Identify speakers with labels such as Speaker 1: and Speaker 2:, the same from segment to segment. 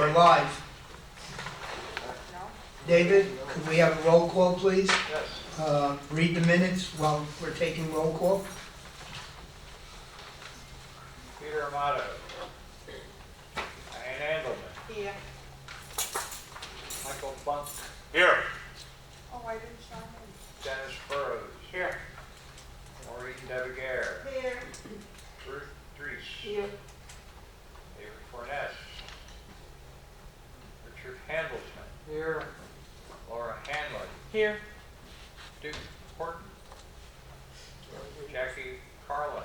Speaker 1: we're live. David, could we have a roll call, please?
Speaker 2: Yes.
Speaker 1: Read the minutes while we're taking roll call.
Speaker 2: Peter Amato. Diane Andelman.
Speaker 3: Here.
Speaker 2: Michael Funk.
Speaker 4: Here.
Speaker 3: Oh, I didn't sign in.
Speaker 2: Dennis Burrows. Here. Maureen Debegaire.
Speaker 3: Here.
Speaker 2: Ruth Dries.
Speaker 3: Here.
Speaker 2: David Forness. Richard Handelsman. Here. Laura Hanlon.
Speaker 3: Here.
Speaker 2: Duke Horton. Jackie Carlin.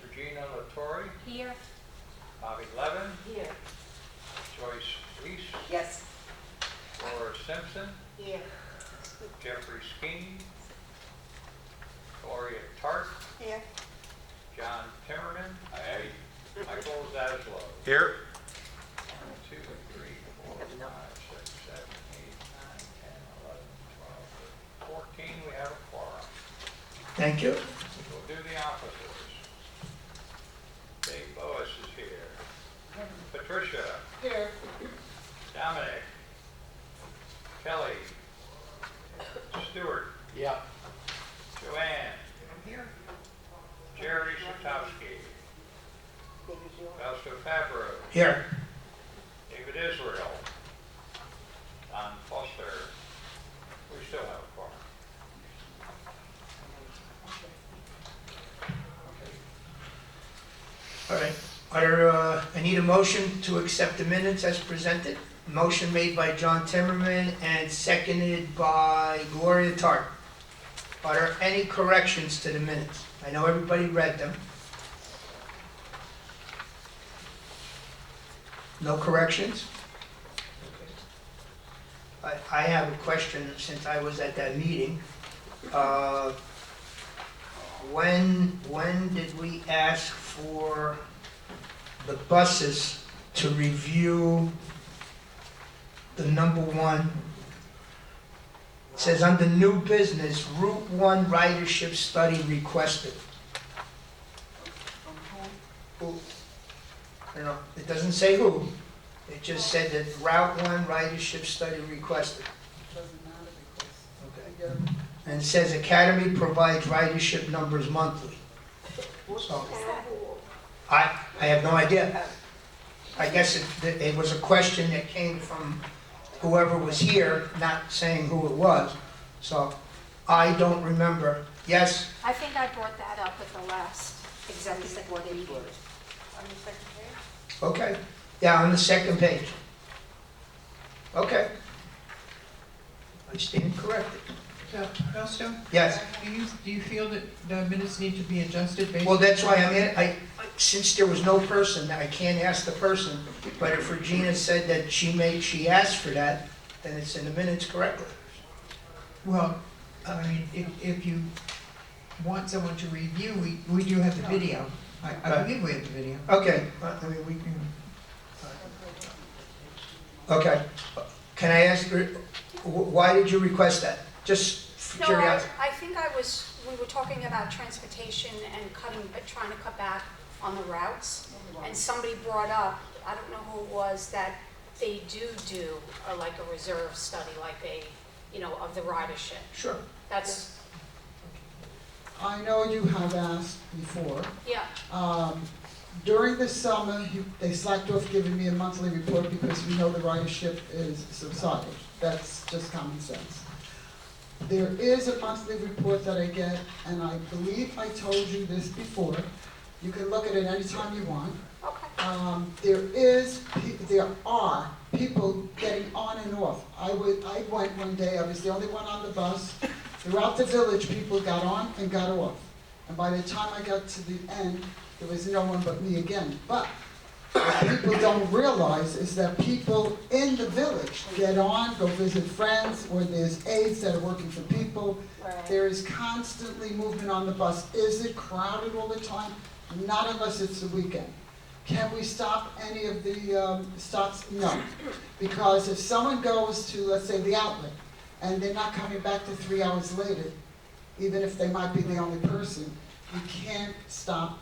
Speaker 2: Regina Latore.
Speaker 5: Here.
Speaker 2: Bobby Levin.
Speaker 3: Here.
Speaker 2: Joyce Weiss.
Speaker 3: Yes.
Speaker 2: Laura Simpson.
Speaker 3: Here.
Speaker 2: Jeffrey Skeen. Gloria Tart.
Speaker 3: Here.
Speaker 2: John Timmerman. Aye. Michael Zaslow.
Speaker 4: Here.
Speaker 2: 1, 2, 3, 4, 5, 6, 7, 8, 9, 10, 11, 12, 14. We have a quorum.
Speaker 1: Thank you.
Speaker 2: We'll do the officers. Dave Boas is here. Patricia.
Speaker 3: Here.
Speaker 2: Dominic. Kelly. Stewart.
Speaker 4: Yeah.
Speaker 2: Joanne. Here. Jerry Shatowski. Fausto Fabro.
Speaker 1: Here.
Speaker 2: David Israel. Don Foster. We still have a quorum.
Speaker 1: All right. I need a motion to accept the minutes as presented. Motion made by John Timmerman and seconded by Gloria Tart. Are there any corrections to the minutes? I know everybody read them. No corrections? I have a question since I was at that meeting. When did we ask for the buses to review the number one? It says under new business, Route 1 ridership study requested. Who? I don't know, it doesn't say who. It just said that Route 1 ridership study requested.
Speaker 3: Doesn't matter because
Speaker 1: Okay.
Speaker 3: we get
Speaker 1: And it says Academy provides ridership numbers monthly. So, I have no idea. I guess it was a question that came from whoever was here, not saying who it was. So I don't remember. Yes?
Speaker 5: I think I brought that up at the last executive board meeting.
Speaker 3: on the second page.
Speaker 1: Okay. Yeah, on the second page. Okay. I stand corrected.
Speaker 6: Fausto,
Speaker 1: Yes.
Speaker 6: do you feel that the minutes need to be adjusted based?
Speaker 1: Well, that's why since there was no person, I can't ask the person, but if Regina said that she asked for that, then it's in the minutes correctly.
Speaker 6: Well, I mean, if you want someone to review, we do have the video. I
Speaker 1: Right.
Speaker 6: believe we have the video.
Speaker 1: Okay, I mean, we can. Okay, can I ask, why did you request that? Just for
Speaker 5: No,
Speaker 1: curiosity?
Speaker 5: I think we were talking about transportation and trying to cut back on the routes. And somebody brought up, I don't know who it was, that they do like a reserve study, like of the ridership.
Speaker 1: Sure.
Speaker 5: That's,
Speaker 7: I know you have asked before.
Speaker 5: yeah,
Speaker 7: During the summer, they slacked off giving me a monthly report because we know the ridership is subsided. That's just common sense. There is a monthly report that I get, and I believe I told you this before. You can look at it anytime you want.
Speaker 5: okay.
Speaker 7: There are people getting on and off. I went one day, I was the only one on the bus. Throughout the village, people got on and got off. And by the time I got to the end, there was no one but me again. But what people don't realize is that people in the village get on, go visit friends, or there's aides that are working for people.
Speaker 5: Right.
Speaker 7: There is constantly movement on the bus. Is it crowded all the time? Not unless it's the weekend. Can we stop any of the stops? No. Because if someone goes to, let's say, the outlet, and they're not coming back to 3 hours later, even if they might be the only person, you can't stop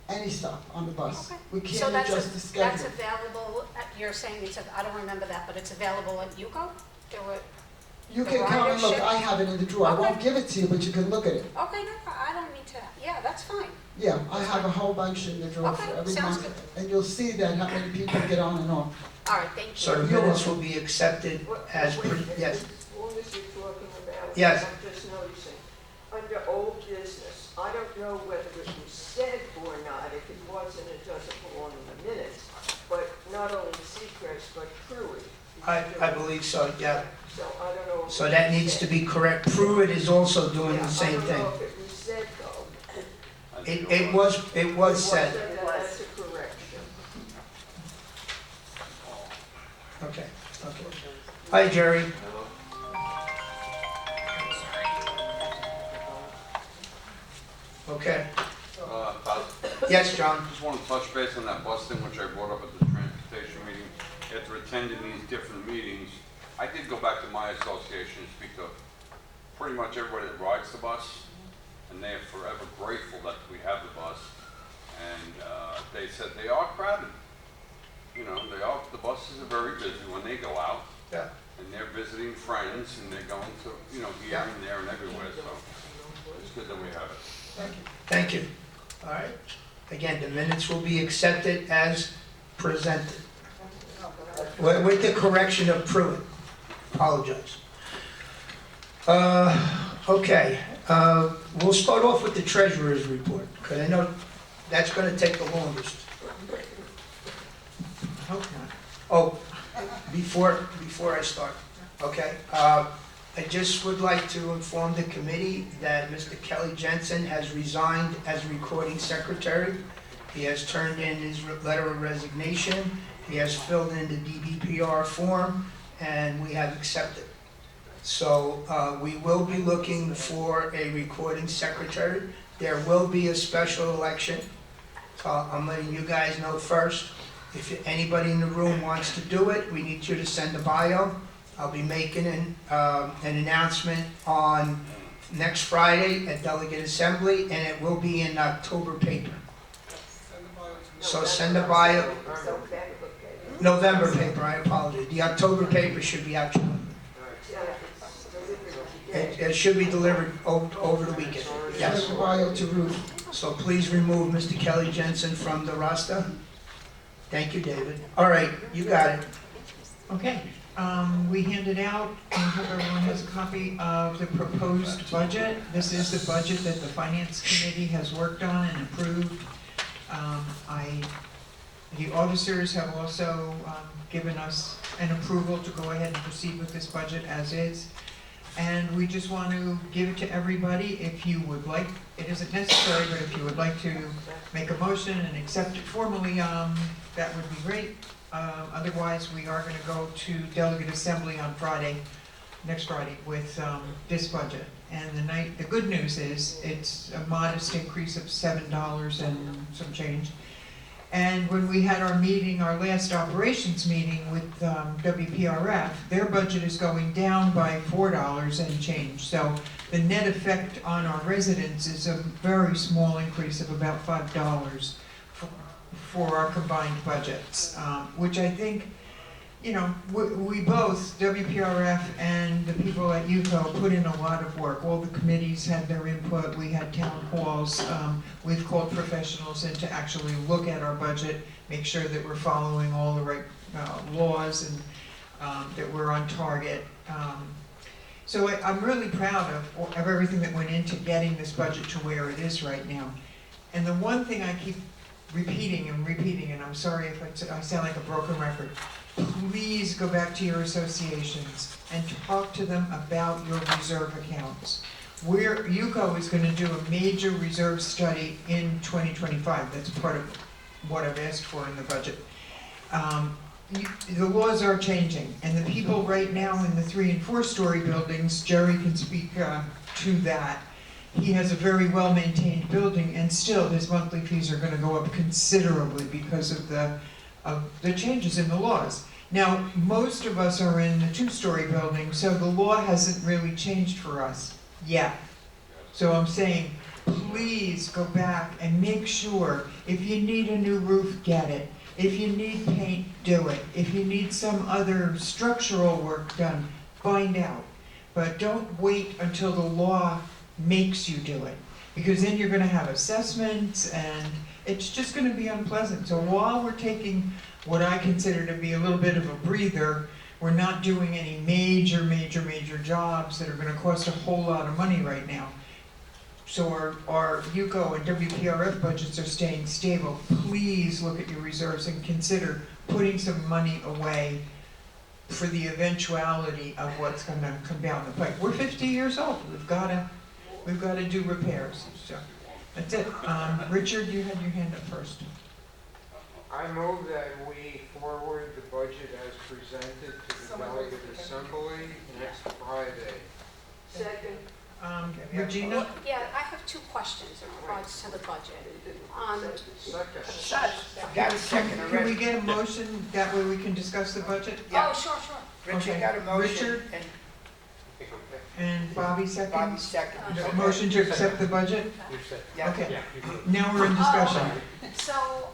Speaker 7: any stop on the bus.
Speaker 5: Okay.
Speaker 7: We
Speaker 5: So
Speaker 7: can't adjust the
Speaker 5: that's
Speaker 7: schedule.
Speaker 5: available, you're saying I don't remember that, but it's available at UCO? There were,
Speaker 7: You
Speaker 5: the
Speaker 7: can come and look,
Speaker 5: ridership?
Speaker 7: I have it in the drawer, I won't
Speaker 5: Okay.
Speaker 7: give it to you, but you can look at it.
Speaker 5: okay, no, I don't need to, yeah, that's fine.
Speaker 7: Yeah, I have a whole bunch in the drawer for
Speaker 5: Okay,
Speaker 7: every
Speaker 5: sounds
Speaker 7: month,
Speaker 5: good.
Speaker 7: and you'll see that how many people get on and off.
Speaker 5: All right, thank you.
Speaker 1: So the minutes will be accepted as, yes.
Speaker 4: As long as you're talking about it,
Speaker 1: Yes.
Speaker 4: I'm just noticing, under old business, I don't know whether it was said or not, if it wasn't, it doesn't belong in the minutes, but not only Seacrest, but Pruitt.
Speaker 1: I believe so, yeah.
Speaker 4: So I don't know. if
Speaker 1: So
Speaker 4: it
Speaker 1: that
Speaker 4: was
Speaker 1: needs to
Speaker 4: said.
Speaker 1: be correct. Pruitt is also doing
Speaker 4: Yeah,
Speaker 1: the same
Speaker 4: I don't
Speaker 1: thing.
Speaker 4: know if it was said though.
Speaker 1: It was said.
Speaker 4: That that's a correction.
Speaker 1: Okay, okay. Hi, Jerry. Okay,
Speaker 8: Todd,
Speaker 1: yes, John.
Speaker 8: just want to touch base on that bus thing, which I brought up at the transportation meeting. After attending these different meetings, I did go back to my association and speak to pretty much everybody that rides the bus, and they are forever grateful that we have the bus. And they said they are crowded. You know, the buses are very busy when they go out,
Speaker 1: Yeah.
Speaker 8: and they're visiting friends, and they're going to, you know, here
Speaker 1: Yeah.
Speaker 8: and there and everywhere, so it's good that we have it.
Speaker 1: Thank you. All right. Again, the minutes will be accepted as presented. With the correction of Pruitt. Apologize. Okay, we'll start off with the treasurer's report, because I know that's going to take the longest.
Speaker 6: I hope not.
Speaker 1: Oh, before I start, okay? I just would like to inform the committee that Mr. Kelly Jensen has resigned as recording secretary. He has turned in his letter of resignation. He has filled in the DBPR form, and we have accepted. So we will be looking for a recording secretary. There will be a special election. So I'm letting you guys know first. If anybody in the room wants to do it, we need you to send a bio. I'll be making an announcement on next Friday at Delegate Assembly, and it will be in October paper. So send a bio, November paper, I apologize. The October paper should be out. It should be delivered over the weekend, yes.
Speaker 7: Send a bio to Ruth.
Speaker 1: So please remove Mr. Kelly Jensen from the roster. Thank you, David. All right, you got it.
Speaker 6: Okay, we handed out, and hope everyone has a copy of the proposed budget. This is the budget that the Finance Committee has worked on and approved. The auditors have also given us an approval to go ahead and proceed with this budget as is. And we just want to give it to everybody. If you would like, it isn't necessary, but if you would like to make a motion and accept it formally, that would be great. Otherwise, we are going to go to Delegate Assembly on Friday, next Friday, with this budget. And the good news is it's a modest increase of $7 and some change. And when we had our meeting, our last operations meeting with WPRF, their budget is going down by $4 and change. So the net effect on our residents is a very small increase of about $5 for our combined budgets, which I think, you know, we both, WPRF and the people at UCO, put in a lot of work. All the committees had their input, we had town halls, we've called professionals in to actually look at our budget, make sure that we're following all the right laws and that we're on target. So I'm really proud of everything that went into getting this budget to where it is right now. And the one thing I keep repeating, and I'm sorry if I sound like a broken record, please go back to your associations and talk to them about your reserve accounts. UCO is going to do a major reserve study in 2025. That's part of what I've asked for in the budget. The laws are changing, and the people right now in the 3- and 4-story buildings, Jerry can speak to that. He has a very well-maintained building, and still his monthly fees are going to go up considerably because of the changes in the laws. Now, most of us are in the 2-story building, so the law hasn't really changed for us yet. So I'm saying, please go back and make sure, if you need a new roof, get it. If you need paint, do it. If you need some other structural work done, find out. But don't wait until the law makes you do it, because then you're gonna have assessments and it's just gonna be unpleasant. So while we're taking what I consider to be a little bit of a breather, we're not doing any major jobs that are gonna cost a whole lot of money right now. So our UCO and WPRF budgets are staying stable. Please look at your reserves and consider putting some money away for the eventuality of what's gonna come down the pike. We're 50 years old, we've gotta do repairs, so, that's it. Richard, you had your hand up first.
Speaker 2: I move that we forward the budget as presented to the delegate assembly next Friday.
Speaker 4: Second.
Speaker 6: Regina?
Speaker 5: Yeah, I have two questions in regards to the budget.
Speaker 2: Second.
Speaker 1: Got a second
Speaker 6: Can we
Speaker 1: already.
Speaker 6: get a motion, that way we can discuss the budget?
Speaker 1: Yeah.
Speaker 5: Oh, sure.
Speaker 1: Richard
Speaker 6: Okay.
Speaker 1: got a motion,
Speaker 6: Richard?
Speaker 1: and
Speaker 6: And Bobby
Speaker 1: Bobby
Speaker 6: seconds?
Speaker 1: second.
Speaker 6: A motion to accept the budget?
Speaker 1: Yeah.
Speaker 6: Okay, now we're in discussion.
Speaker 5: So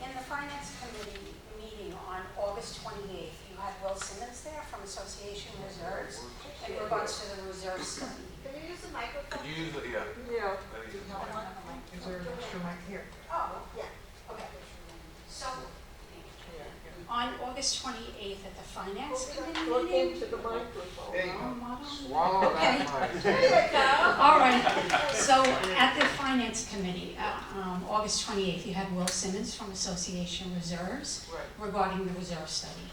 Speaker 5: in the finance committee meeting on August 28th, you had Will Simmons there from Association Reserves in regards to the reserve study.
Speaker 3: Can you use the microphone?
Speaker 8: Could you use it, yeah.
Speaker 4: Yeah.
Speaker 6: Is there an extra mic here?
Speaker 5: Oh, yeah, okay. So, on August 28th at the finance committee
Speaker 4: Look
Speaker 5: meeting.
Speaker 4: into the microphone.
Speaker 1: There you go.
Speaker 5: Oh, model.
Speaker 2: Swallow that mic.
Speaker 3: There you go.
Speaker 5: All right, so at the finance committee, August 28th, you had Will Simmons from Association Reserves regarding the reserve study.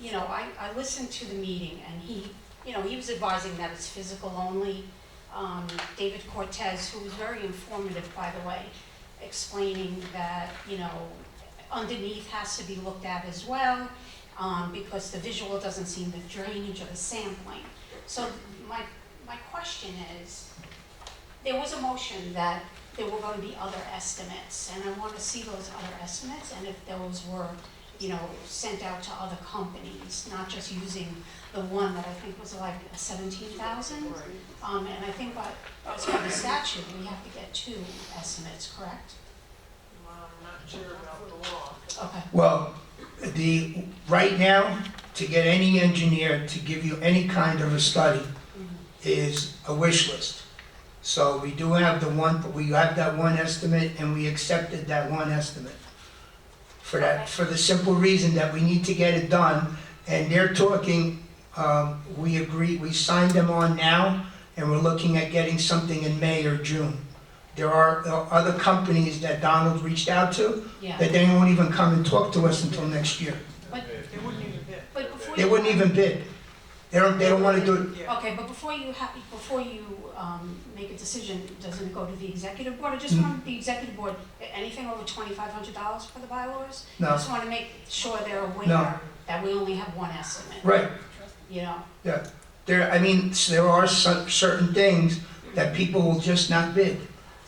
Speaker 5: You know, I listened to the meeting and he was advising that it's physical only. David Cortez, who was very informative, by the way, explaining that, you know, underneath has to be looked at as well, because the visual doesn't see the drainage or the sampling. So my question is, there was a motion that there were going to be other estimates, and I want to see those other estimates, and if those were, you know, sent out to other companies, not just using the one that I think was like 17,000. And I think as per the statute, we have to get two estimates, correct?
Speaker 3: I'm not sure about the law.
Speaker 5: Okay.
Speaker 1: Well, right now, to get any engineer to give you any kind of a study is a wish list. So we do have we have that one estimate, and we accepted that one estimate. For the simple reason that we need to get it done, and they're talking, we signed them on now, and we're looking at getting something in May or June. There are other companies that Donald reached out to,
Speaker 5: Yeah.
Speaker 1: that they won't even come and talk to us until next year.
Speaker 5: But before
Speaker 1: They
Speaker 5: you-
Speaker 1: wouldn't even bid. They don't want to do it.
Speaker 5: Okay, but before you make a decision, doesn't it go to the executive board? I just want the executive board, anything over $2,500 for the bylaws?
Speaker 1: No.
Speaker 5: I just want to make sure they're aware
Speaker 1: No.
Speaker 5: that we only have one estimate.
Speaker 1: Right.
Speaker 5: You know?
Speaker 1: There are certain things that people will just not bid.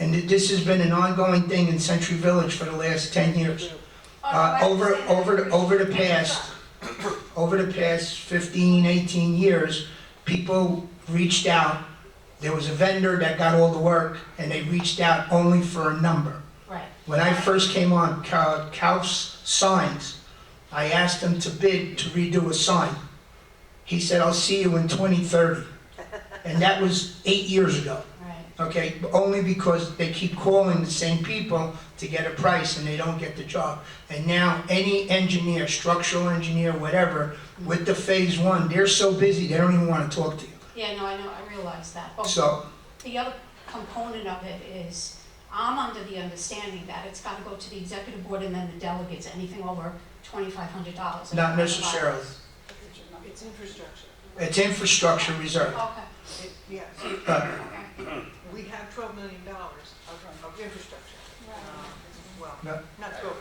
Speaker 1: And this has been an ongoing thing in Century Village for the last 10 years. Over the past 15, 18 years, people reached out. There was a vendor that got all the work, and they reached out only for a number.
Speaker 5: Right.
Speaker 1: When I first came on Kauf's Signs, I asked him to bid to redo a sign. He said, "I'll see you in 2030." And that was 8 years ago.
Speaker 5: Right.
Speaker 1: Okay, only because they keep calling the same people to get a price and they don't get the job. And now any engineer, structural engineer, whatever, with the phase one, they're so busy, they don't even want to talk to you.
Speaker 5: Yeah, no, I know, I realize that. But
Speaker 1: So,
Speaker 5: the other component of it is, I'm under the understanding that it's got to go to the executive board and then the delegates, anything over $2,500.
Speaker 1: not necessarily.
Speaker 3: It's infrastructure.
Speaker 1: It's infrastructure reserve.
Speaker 5: Okay.
Speaker 3: Yes,
Speaker 1: But
Speaker 3: we have $12 million of infrastructure. Well,
Speaker 1: No.
Speaker 3: not 12.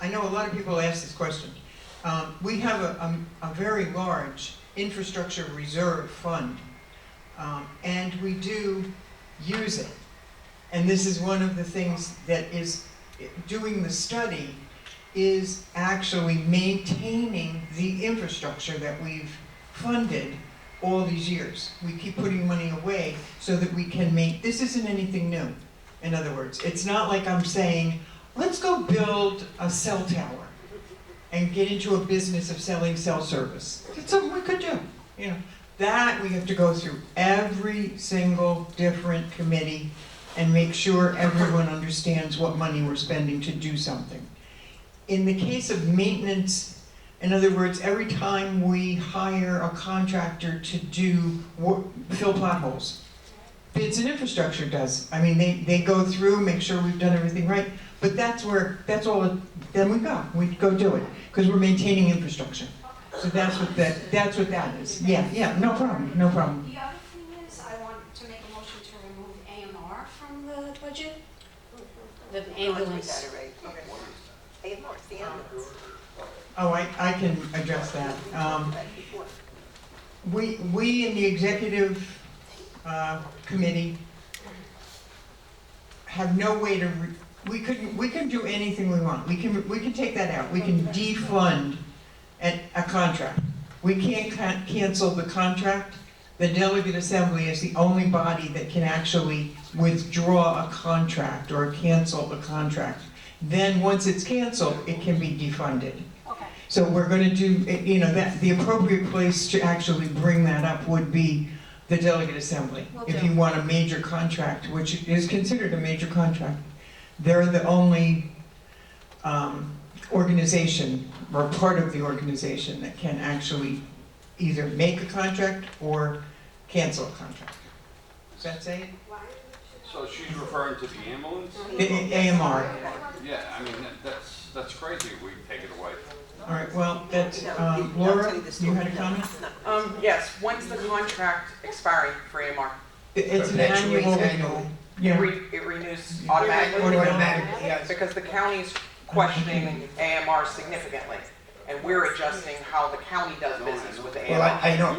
Speaker 6: I know a lot of people ask this question. We have a very large infrastructure reserve fund, and we do use it. And this is one of the things that is, doing the study is actually maintaining the infrastructure that we've funded all these years. We keep putting money away so that we can make, this isn't anything new. In other words, it's not like I'm saying, let's go build a cell tower and get into a business of selling cell service. It's something we could do, you know. That we have to go through every single different committee and make sure everyone understands what money we're spending to do something. In the case of maintenance, in other words, every time we hire a contractor to fill potholes, Bids and Infrastructure does. I mean, they go through, make sure we've done everything right, but that's all, then we go do it, because we're maintaining infrastructure. So that's what that is. Yeah, no problem.
Speaker 5: The other thing is, I want to make a motion to remove AMR from the budget. The ambulance.
Speaker 9: AMR, it's the ambulance.
Speaker 6: Oh, I can address that. We in the executive committee have no way to, we can do anything we want. We can take that out. We can defund a contract. We can't cancel the contract. The delegate assembly is the only body that can actually withdraw a contract or cancel a contract. Then once it's canceled, it can be defunded.
Speaker 5: Okay.
Speaker 6: So we're going to do, that the appropriate place to actually bring that up would be the delegate assembly.
Speaker 5: Will
Speaker 6: If
Speaker 5: do.
Speaker 6: you want a major contract, which is considered a major contract, they're the only organization or part of the organization that can actually either make a contract or cancel a contract. Does that say it?
Speaker 8: So she's referring to the ambulance?
Speaker 6: The AMR.
Speaker 8: Yeah, I mean, that's crazy if we take it away.
Speaker 6: All right, well, that's, Laura, you had a comment?
Speaker 10: Yes, when's the contract expiring for AMR?
Speaker 6: It's an annual renewal. Yeah.
Speaker 10: It renews automatically?
Speaker 1: Automatically, yes.
Speaker 10: Because the county's questioning AMR significantly, and we're adjusting how the county does business with
Speaker 1: Well,
Speaker 10: AMR.
Speaker 1: I know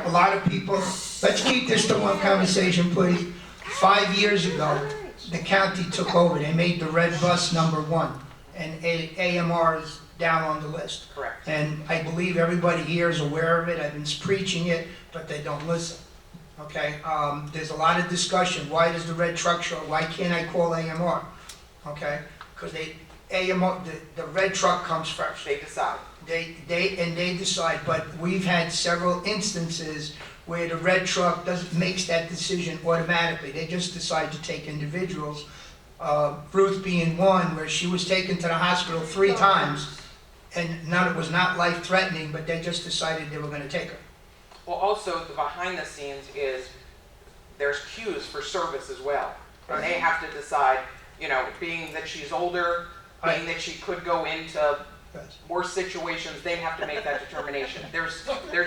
Speaker 1: a lot of people, let's keep this to one conversation, please. 5 years ago, the county took over, they made the red bus #1, and AMR is down on the list.
Speaker 10: Correct.
Speaker 1: And I believe everybody here is aware of it, I've been preaching it, but they don't listen. Okay, there's a lot of discussion, why does the red truck show, why can't I call AMR? Okay, because AMR, the red truck comes first.
Speaker 10: They decide.
Speaker 1: They decide, but we've had several instances where the red truck makes that decision automatically. They just decide to take individuals. Ruth being one, where she was taken to the hospital 3 times, and it was not life-threatening, but they just decided they were gonna take her.
Speaker 10: Well, also, the behind the scenes is, there's queues for service as well. And they have to decide, being that she's older, being that she could go into worse situations, they have to make that determination. There's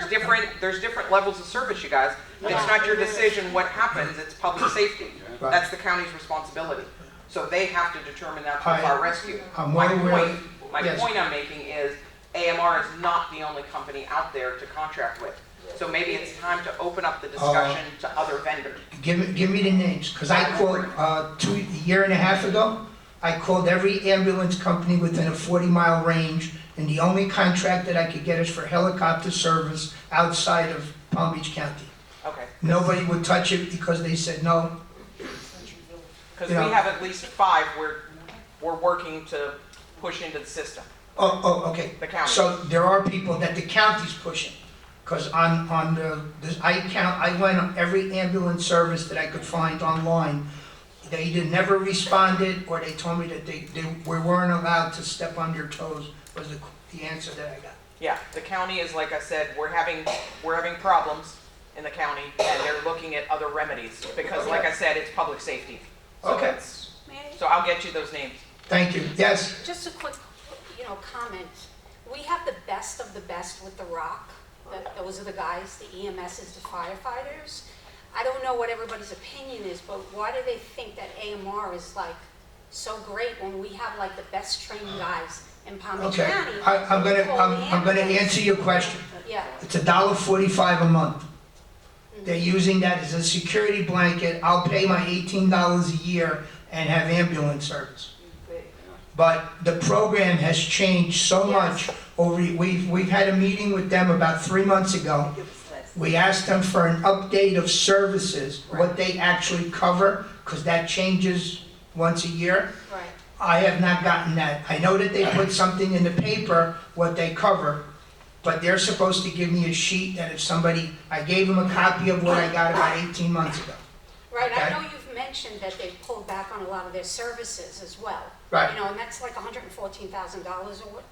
Speaker 10: different levels of service, you guys. It's not your decision what happens, it's public safety.
Speaker 1: Right.
Speaker 10: That's the county's responsibility. So they have to determine that for
Speaker 1: I-
Speaker 10: our rescue.
Speaker 1: I'm
Speaker 10: My
Speaker 1: well aware-
Speaker 10: point
Speaker 1: yes.
Speaker 10: I'm making is AMR is not the only company out there to contract with. So maybe it's time to open up the discussion to other vendors.
Speaker 1: Give me the names, because I called, a year and a half ago, I called every ambulance company within a 40-mile range, and the only contract that I could get is for helicopter service outside of Palm Beach County.
Speaker 10: Okay.
Speaker 1: Nobody would touch it because they said no.
Speaker 10: Because
Speaker 1: Yeah.
Speaker 10: we have at least 5 we're working to push into the system.
Speaker 1: Okay.
Speaker 10: The county.
Speaker 1: So there are people that the county's pushing, because I went on every ambulance service that I could find online. They either never responded, or they told me that we weren't allowed to step on their toes, was the answer that I got.
Speaker 10: Yeah, the county is, like I said, we're having problems in the county, and they're looking at other remedies, because like I said, it's public safety. So
Speaker 1: Okay.
Speaker 10: So I'll get you those names.
Speaker 1: Thank you. Yes?
Speaker 5: Just a quick, comment. We have the best of the best with The Rock. Those are the guys, the EMSs, the firefighters. I don't know what everybody's opinion is, but why do they think that AMR is so great when we have the best trained guys in Palm Beach
Speaker 1: Okay.
Speaker 5: County?
Speaker 1: I'm gonna answer your question.
Speaker 5: Yeah,
Speaker 1: It's $1.45 a month. They're using that as a security blanket. I'll pay my $18 a year and have ambulance service. But the program has changed so much. We've had a meeting with them about 3 months ago, We asked them for an update of services, what they actually cover, because that changes once a year.
Speaker 5: Right.
Speaker 1: I have not gotten that. I know that they put something in the paper, what they cover, but they're supposed to give me a sheet that if somebody, I gave them a copy of what I got about 18 months ago.
Speaker 5: Right,
Speaker 1: Okay.
Speaker 5: I know you've mentioned that they've pulled back on a lot of their services as well.
Speaker 1: Right.
Speaker 5: You know, and that's like $114,000 or what,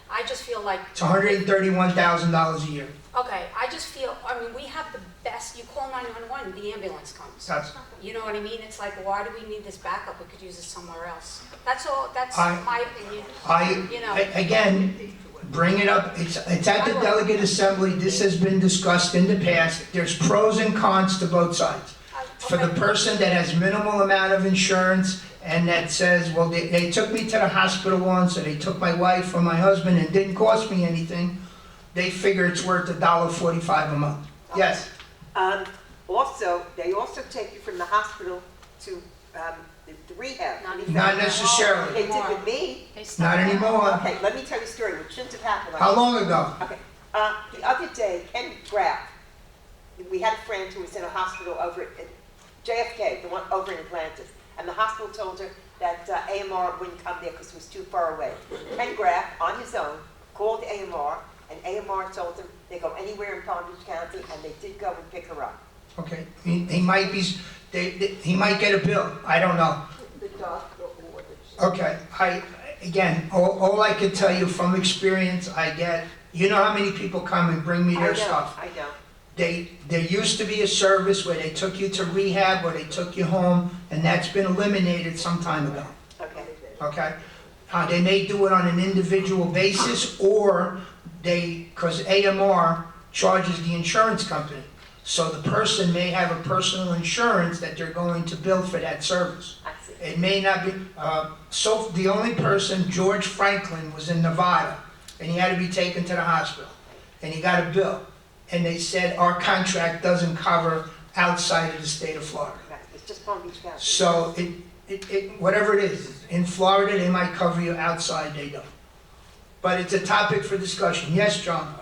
Speaker 5: I just feel like.
Speaker 1: It's $131,000 a year.
Speaker 5: Okay, I just feel, I mean, we have the best, you call 911, the ambulance comes.
Speaker 1: That's,
Speaker 5: You know what I mean? It's like, why do we need this backup? We could use it somewhere else. That's all, that's
Speaker 1: I-
Speaker 5: my opinion. You know.
Speaker 1: again, bring it up, it's at the delegate assembly, this has been discussed in the past. There's pros and cons to both sides. For the
Speaker 5: Okay.
Speaker 1: person that has minimal amount of insurance and that says, well, they took me to the hospital once, or they took my wife or my husband and didn't cost me anything, they figure it's worth $1.45 a month. Yes,
Speaker 9: Also, they also take you from the hospital to the rehab.
Speaker 1: not necessarily,
Speaker 9: They did with me.
Speaker 5: They
Speaker 1: not
Speaker 5: stopped that.
Speaker 1: anymore.
Speaker 9: Okay, let me tell you a story, which shouldn't have happened.
Speaker 1: How long ago?
Speaker 9: Okay, the other day, Ken Graff, we had a friend who was in a hospital over at JFK, the one over in Atlantis, and the hospital told her that AMR wouldn't come there because it was too far away. Ken Graff, on his own, called AMR, and AMR told him they go anywhere in Palm Beach County, and they did go and pick her up.
Speaker 1: Okay, he might be, he might get a bill, I don't know.
Speaker 4: The doctor orders.
Speaker 1: Okay, again, all I can tell you from experience, I get, you know how many people come and bring me their stuff?
Speaker 9: I know.
Speaker 1: There used to be a service where they took you to rehab, or they took you home, and that's been eliminated some time ago,
Speaker 9: Okay.
Speaker 1: okay? They may do it on an individual basis, or because AMR charges the insurance company. So the person may have a personal insurance that they're going to bill for that service.
Speaker 9: I see.
Speaker 1: It may not be, so the only person, George Franklin, was in Nevada, and he had to be taken to the hospital, and he got a bill. And they said, our contract doesn't cover outside of the state of Florida.
Speaker 9: Right, it's just Palm Beach County.
Speaker 1: So whatever it is, in Florida, they might cover you, outside they don't. But it's a topic for discussion. Yes, John?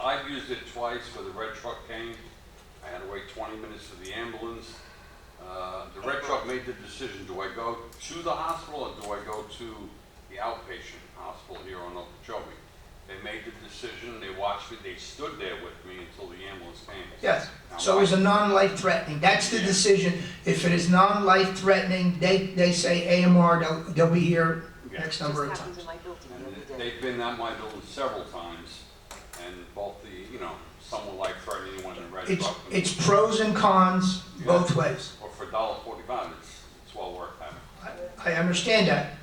Speaker 8: I've used it twice where the red truck came. I had to wait 20 minutes for the ambulance. The red truck made the decision, do I go to the hospital or do I go to the outpatient hospital here on Okeechobee? They made the decision, they watched me, they stood there with me until the ambulance came.
Speaker 1: Yes.
Speaker 8: Now,
Speaker 1: So it's a non-life threatening. That's the decision. If it is non-life threatening, they say AMR, they'll be here X number of
Speaker 9: Just happened
Speaker 1: times.
Speaker 9: in my building the
Speaker 8: And
Speaker 9: other day.
Speaker 8: they've been at my building several times, and both some were like threatening when the red truck.
Speaker 1: It's pros and cons both ways.
Speaker 8: Or for $1.45, it's well worth having.
Speaker 1: I understand that.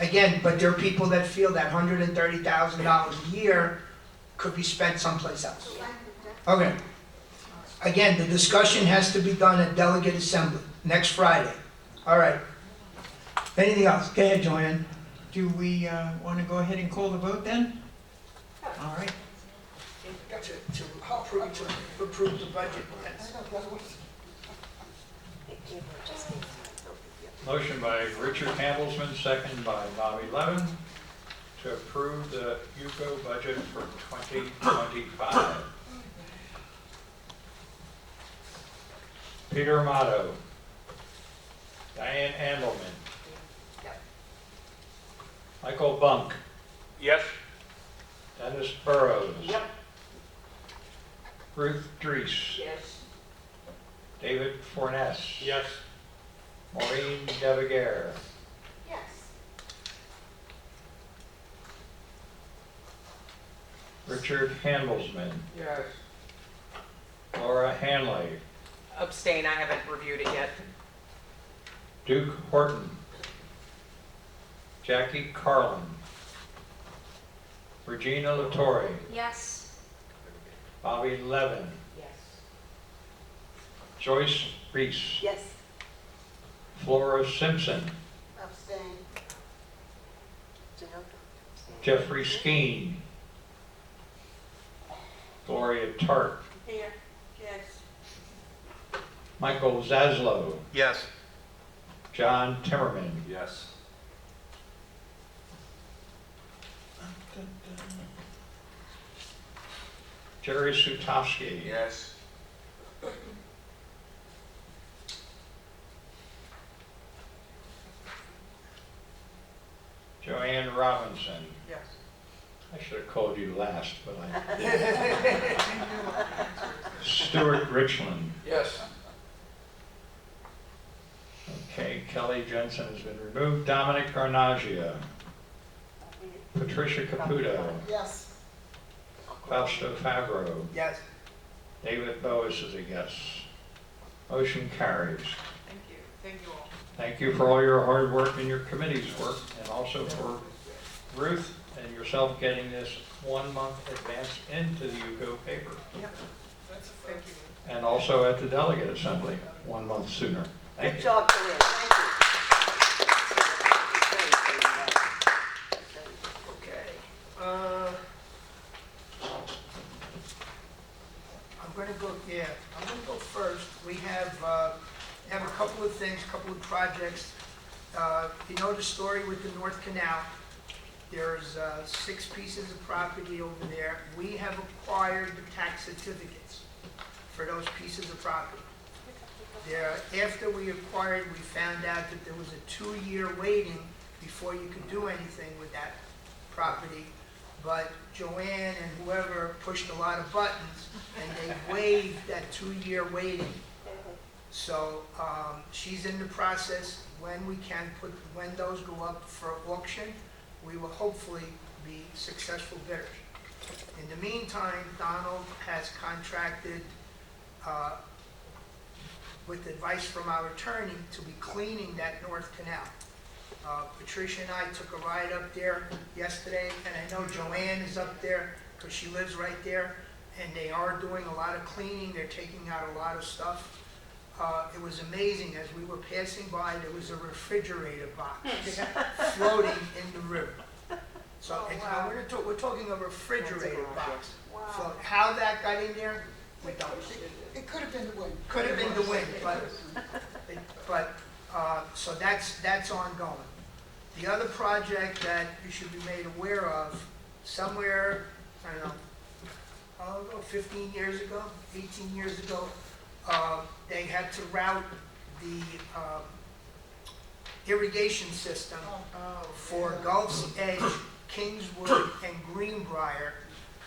Speaker 1: Again, but there are people that feel that $130,000 a year could be spent someplace else. Okay. Again, the discussion has to be done at delegate assembly next Friday. All right. Anything else? Go ahead, Joanne.
Speaker 6: Do we want to go ahead and call the vote then? All right.
Speaker 1: To approve the budget.
Speaker 11: Motion by Richard Handelsman, second by Bobby Levin, to approve the UCO budget for 2025. Peter Amato. Diane Andelman. Michael Bunk.
Speaker 2: Yes.
Speaker 11: Dennis Burrows.
Speaker 9: Yep.
Speaker 11: Ruth Dries.
Speaker 4: Yes.
Speaker 11: David Forness.
Speaker 2: Yes.
Speaker 11: Maureen Devigaire.
Speaker 5: Yes.
Speaker 11: Richard Handelsman.
Speaker 2: Yes.
Speaker 11: Laura Hanley.
Speaker 10: Abstain, I haven't reviewed it yet.
Speaker 11: Duke Horton. Jackie Carlin. Regina Latore.
Speaker 5: Yes.
Speaker 11: Bobby Levin.
Speaker 10: Yes.
Speaker 11: Joyce Reese.
Speaker 9: Yes.
Speaker 11: Flora Simpson.
Speaker 9: Abstain. Janelle? Abstain.
Speaker 11: Jeffrey Skeen. Gloria Tart.
Speaker 4: Here. Yes.
Speaker 11: Michael Zaslow.
Speaker 2: Yes.
Speaker 11: John Timmerman.
Speaker 8: Yes.
Speaker 11: Jerry Sutowski.
Speaker 2: Yes.
Speaker 11: Joanne Robinson.
Speaker 3: Yes.
Speaker 11: I should have called you last, but I. Stuart Richland.
Speaker 2: Yes.
Speaker 11: Okay, Kelly Jensen has been removed. Dominic Garnagia. Patricia Caputo.
Speaker 7: Yes.
Speaker 11: Fausto Favreau.
Speaker 1: Yes.
Speaker 11: David Boas is a yes. Motion carries.
Speaker 3: Thank you. Thank you all.
Speaker 11: Thank you for all your hard work and your committee's work, and also for Ruth and yourself getting this 1 month advance into the UCO paper.
Speaker 3: Yep. Thank you.
Speaker 11: And also at the delegate assembly, 1 month sooner. Thank
Speaker 9: Good
Speaker 11: you.
Speaker 9: job, Joanne, thank you.
Speaker 1: Okay. I'm gonna go first. We have a couple of things, a couple of projects. You know the story with the North Canal? There's 6 pieces of property over there. We have acquired the tax certificates for those pieces of property. After we acquired, we found out that there was a 2-year waiting before you could do anything with that property. But Joanne and whoever pushed a lot of buttons, and they waived that 2-year waiting. So she's in the process. When those go up for auction, we will hopefully be successful bidders. In the meantime, Donald has contracted, with advice from our attorney, to be cleaning that North Canal. Patricia and I took a ride up there yesterday, and I know Joanne is up there because she lives right there, and they are doing a lot of cleaning. They're taking out a lot of stuff. It was amazing. As we were passing by, there was a refrigerator box floating in the river. So we're talking a refrigerator box. So how that got in there, we don't see.
Speaker 7: It could have been the wind.
Speaker 1: Could have been the wind, but so that's ongoing. The other project that you should be made aware of, somewhere, I don't know, 15 years ago, 18 years ago, they had to route the irrigation system for Gulf's Edge, Kingswood, and Greenbrier.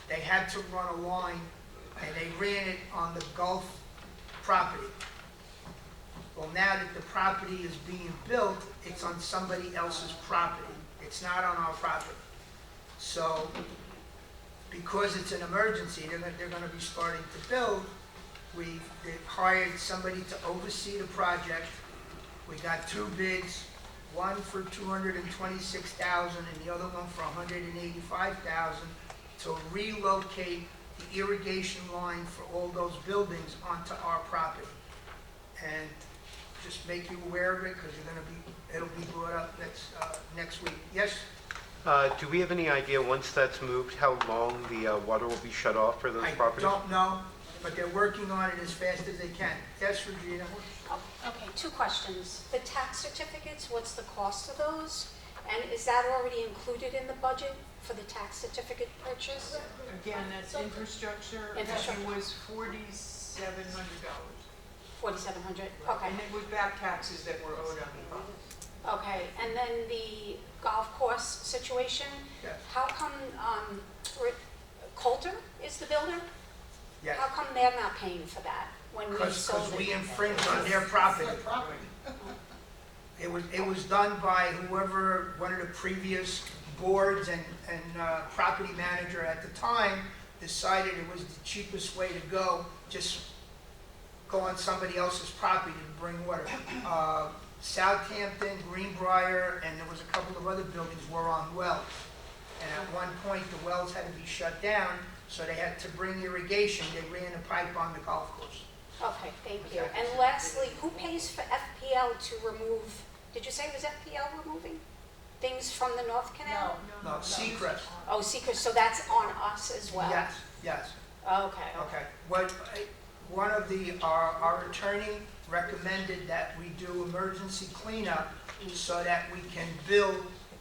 Speaker 1: They had to run a line, and they ran it on the Gulf property. Well, now that the property is being built, it's on somebody else's property. It's not on our property. So, because it's an emergency, they're going to be starting to build. They've hired somebody to oversee the project. We got 2 bids, one for $226,000 and the other one for $185,000 to relocate the irrigation line for all those buildings onto our property. And just make you aware of it, because it'll be brought up next week. Yes?
Speaker 12: Do we have any idea, once that's moved, how long the water will be shut off for those properties?
Speaker 1: I don't know, but they're working on it as fast as they can. Yes, Regina?
Speaker 5: Okay, 2 questions. The tax certificates, what's the cost of those? And is that already included in the budget for the tax certificate purchase?
Speaker 3: Again, that's infrastructure.
Speaker 5: Infrastructure.
Speaker 3: It was $4,700.
Speaker 5: 4,700, okay.
Speaker 3: And it was back taxes that were owed on the property.
Speaker 5: Okay, and then the golf course situation?
Speaker 1: Yes.
Speaker 5: How come Coulter is the builder?
Speaker 1: Yes.
Speaker 5: How come they're not paying for that when we sold
Speaker 1: Because
Speaker 5: it?
Speaker 1: we infringed on their property.
Speaker 7: Their property.
Speaker 1: It was done by whoever, one of the previous boards and property manager at the time decided it was the cheapest way to go, just go on somebody else's property to bring water. Southampton, Greenbrier, and there was a couple of other buildings were on wells. And at one point, the wells had to be shut down, so they had to bring irrigation. They ran a pipe on the golf course.
Speaker 5: Okay, thank you. And lastly, who pays for FPL to remove, did you say it was FPL removing things from the North Canal?
Speaker 1: No, Seacrest.
Speaker 5: Oh, Seacrest, so that's on us as well?
Speaker 1: Yes.
Speaker 5: Okay.
Speaker 1: Okay. One of our attorney recommended that we do emergency cleanup so that we can bill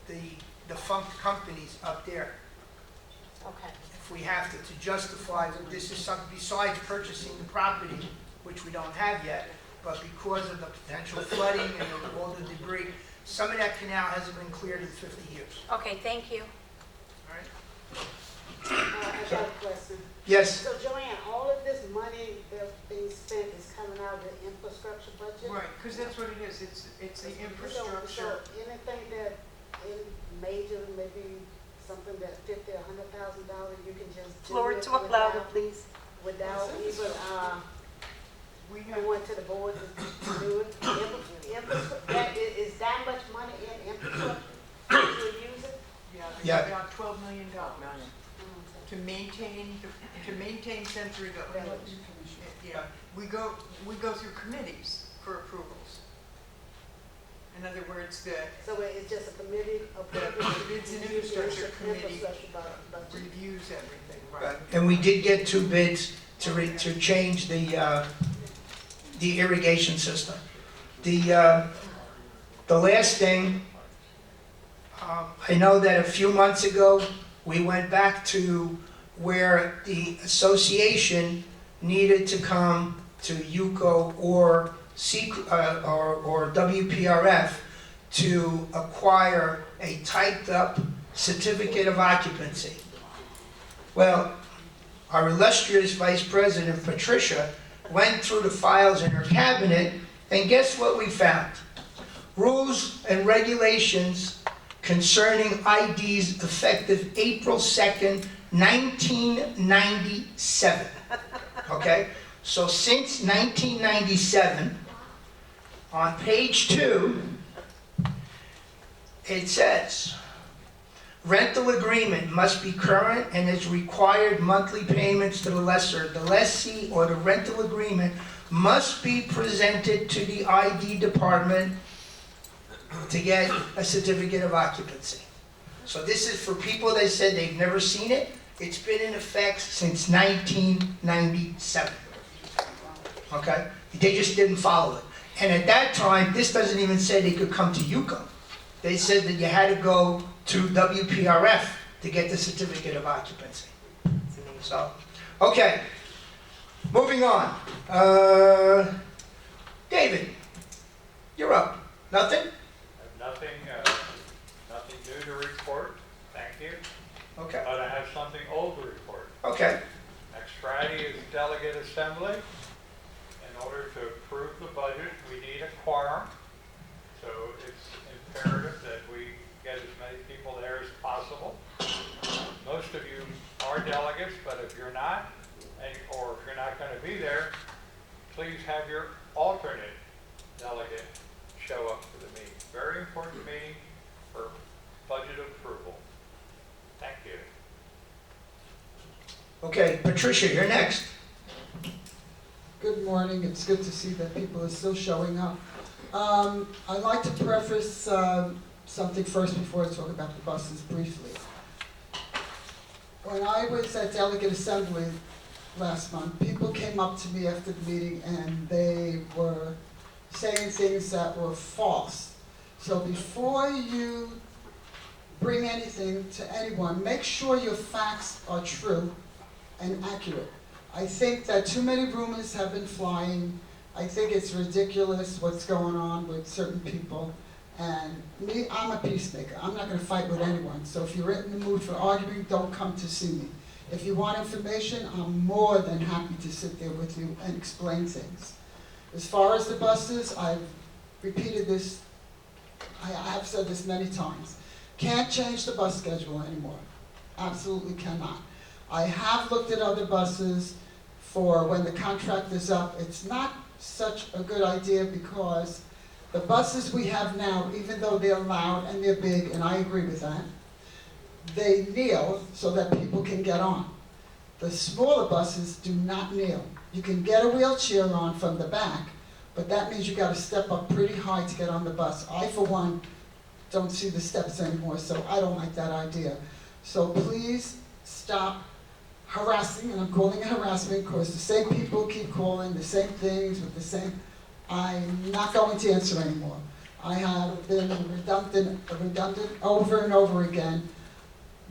Speaker 1: the defunct companies up there
Speaker 5: Okay.
Speaker 1: if we have to justify that this is something besides purchasing the property, which we don't have yet, but because of the potential flooding and all the debris, some of that canal hasn't been cleared in 50 years.
Speaker 5: Okay, thank you.
Speaker 1: All right?
Speaker 13: I got a question.
Speaker 1: Yes,
Speaker 13: So Joanne, all of this money that's being spent is coming out of the infrastructure budget?
Speaker 3: Right, because that's what it is, it's the
Speaker 13: So
Speaker 3: infrastructure.
Speaker 13: anything that, any major, maybe something that $50,000 or $100,000, you can just do
Speaker 9: Laura,
Speaker 13: it
Speaker 9: talk louder,
Speaker 13: without,
Speaker 9: please.
Speaker 13: without even,
Speaker 3: We have,
Speaker 13: going to the board to do it? Is that much money in infrastructure to use it?
Speaker 3: yeah,
Speaker 1: Yeah.
Speaker 3: there's about $12 million to maintain Centuryville. Yeah, we go through committees for approvals. In other words, the
Speaker 13: So it's just a committee of.
Speaker 3: It's an infrastructure committee.
Speaker 13: Infrastructure budget.
Speaker 3: reviews everything, right?
Speaker 1: and we did get 2 bids to change the irrigation system. The last thing, I know that a few months ago, we went back to where the association needed to come to UCO or WPRF to acquire a typed-up certificate of occupancy. Well, our illustrious Vice President Patricia went through the files in her cabinet, and guess what we found? Rules and regulations concerning IDs effective April 2nd, 1997. Okay? So since 1997, on page 2, it says, rental agreement must be current and is required monthly payments to the lessor. The lessee or the rental agreement must be presented to the ID department to get a certificate of occupancy. So this is for people that said they've never seen it. It's been in effect since 1997. Okay? They just didn't follow it. And at that time, this doesn't even say they could come to UCO. They said that you had to go to WPRF to get the certificate of occupancy. So, okay, moving on. David, you're up. Nothing?
Speaker 11: Nothing new to report, thank you.
Speaker 1: Okay,
Speaker 11: But I have something old to report.
Speaker 1: okay.
Speaker 11: Next Friday is delegate assembly. In order to approve the budget, we need a quorum. So it's imperative that we get as many people there as possible. Most of you are delegates, but if you're not, or if you're not going to be there, please have your alternate delegate show up for the meeting. Very important meeting for budget approval. Thank you.
Speaker 1: Okay, Patricia, you're next.
Speaker 7: Good morning, it's good to see that people are still showing up. I'd like to preface something first before I talk about the buses briefly. When I was at Delegate Assembly last month, people came up to me after the meeting and they were saying things that were false. So before you bring anything to anyone, make sure your facts are true and accurate. I think that too many rumors have been flying. I think it's ridiculous what's going on with certain people. And me, I'm a peacemaker. I'm not going to fight with anyone. So if you're in the mood for arguing, don't come to see me. If you want information, I'm more than happy to sit there with you and explain things. As far as the buses, I've repeated this, I have said this many times. Can't change the bus schedule anymore. Absolutely cannot. I have looked at other buses for when the contract is up. It's not such a good idea because the buses we have now, even though they're loud and they're big, and I agree with that, they kneel so that people can get on. The smaller buses do not kneel. You can get a wheelchair on from the back, but that means you got to step up pretty high to get on the bus. I, for one, don't see the steps anymore, so I don't like that idea. So please stop harassing, and I'm calling it harassment because the same people keep calling the same things with the same. I'm not going to answer anymore. I have been redundant over and over again.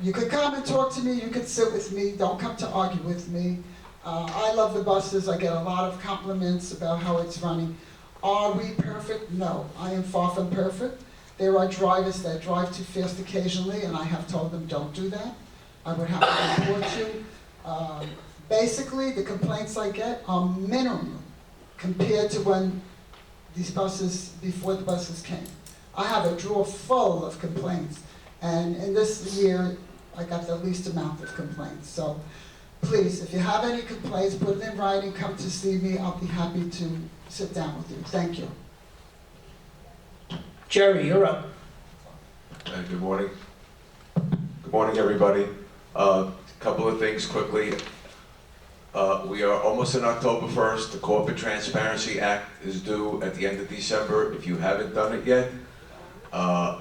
Speaker 7: You could come and talk to me, you could sit with me, don't come to argue with me. I love the buses, I get a lot of compliments about how it's running. Are we perfect? No, I am far from perfect. There are drivers that drive too fast occasionally, and I have told them, don't do that. I would have to report you. Basically, the complaints I get are minimum compared to when these buses, before the buses came. I have a drawer full of complaints, and in this year, I got the least amount of complaints. So please, if you have any complaints, put it in writing, come to see me. I'll be happy to sit down with you. Thank you.
Speaker 1: Jerry, you're up.
Speaker 14: Good morning. Good morning, everybody. Couple of things quickly. We are almost in October 1st. The Corporate Transparency Act is due at the end of December. If you haven't done it yet,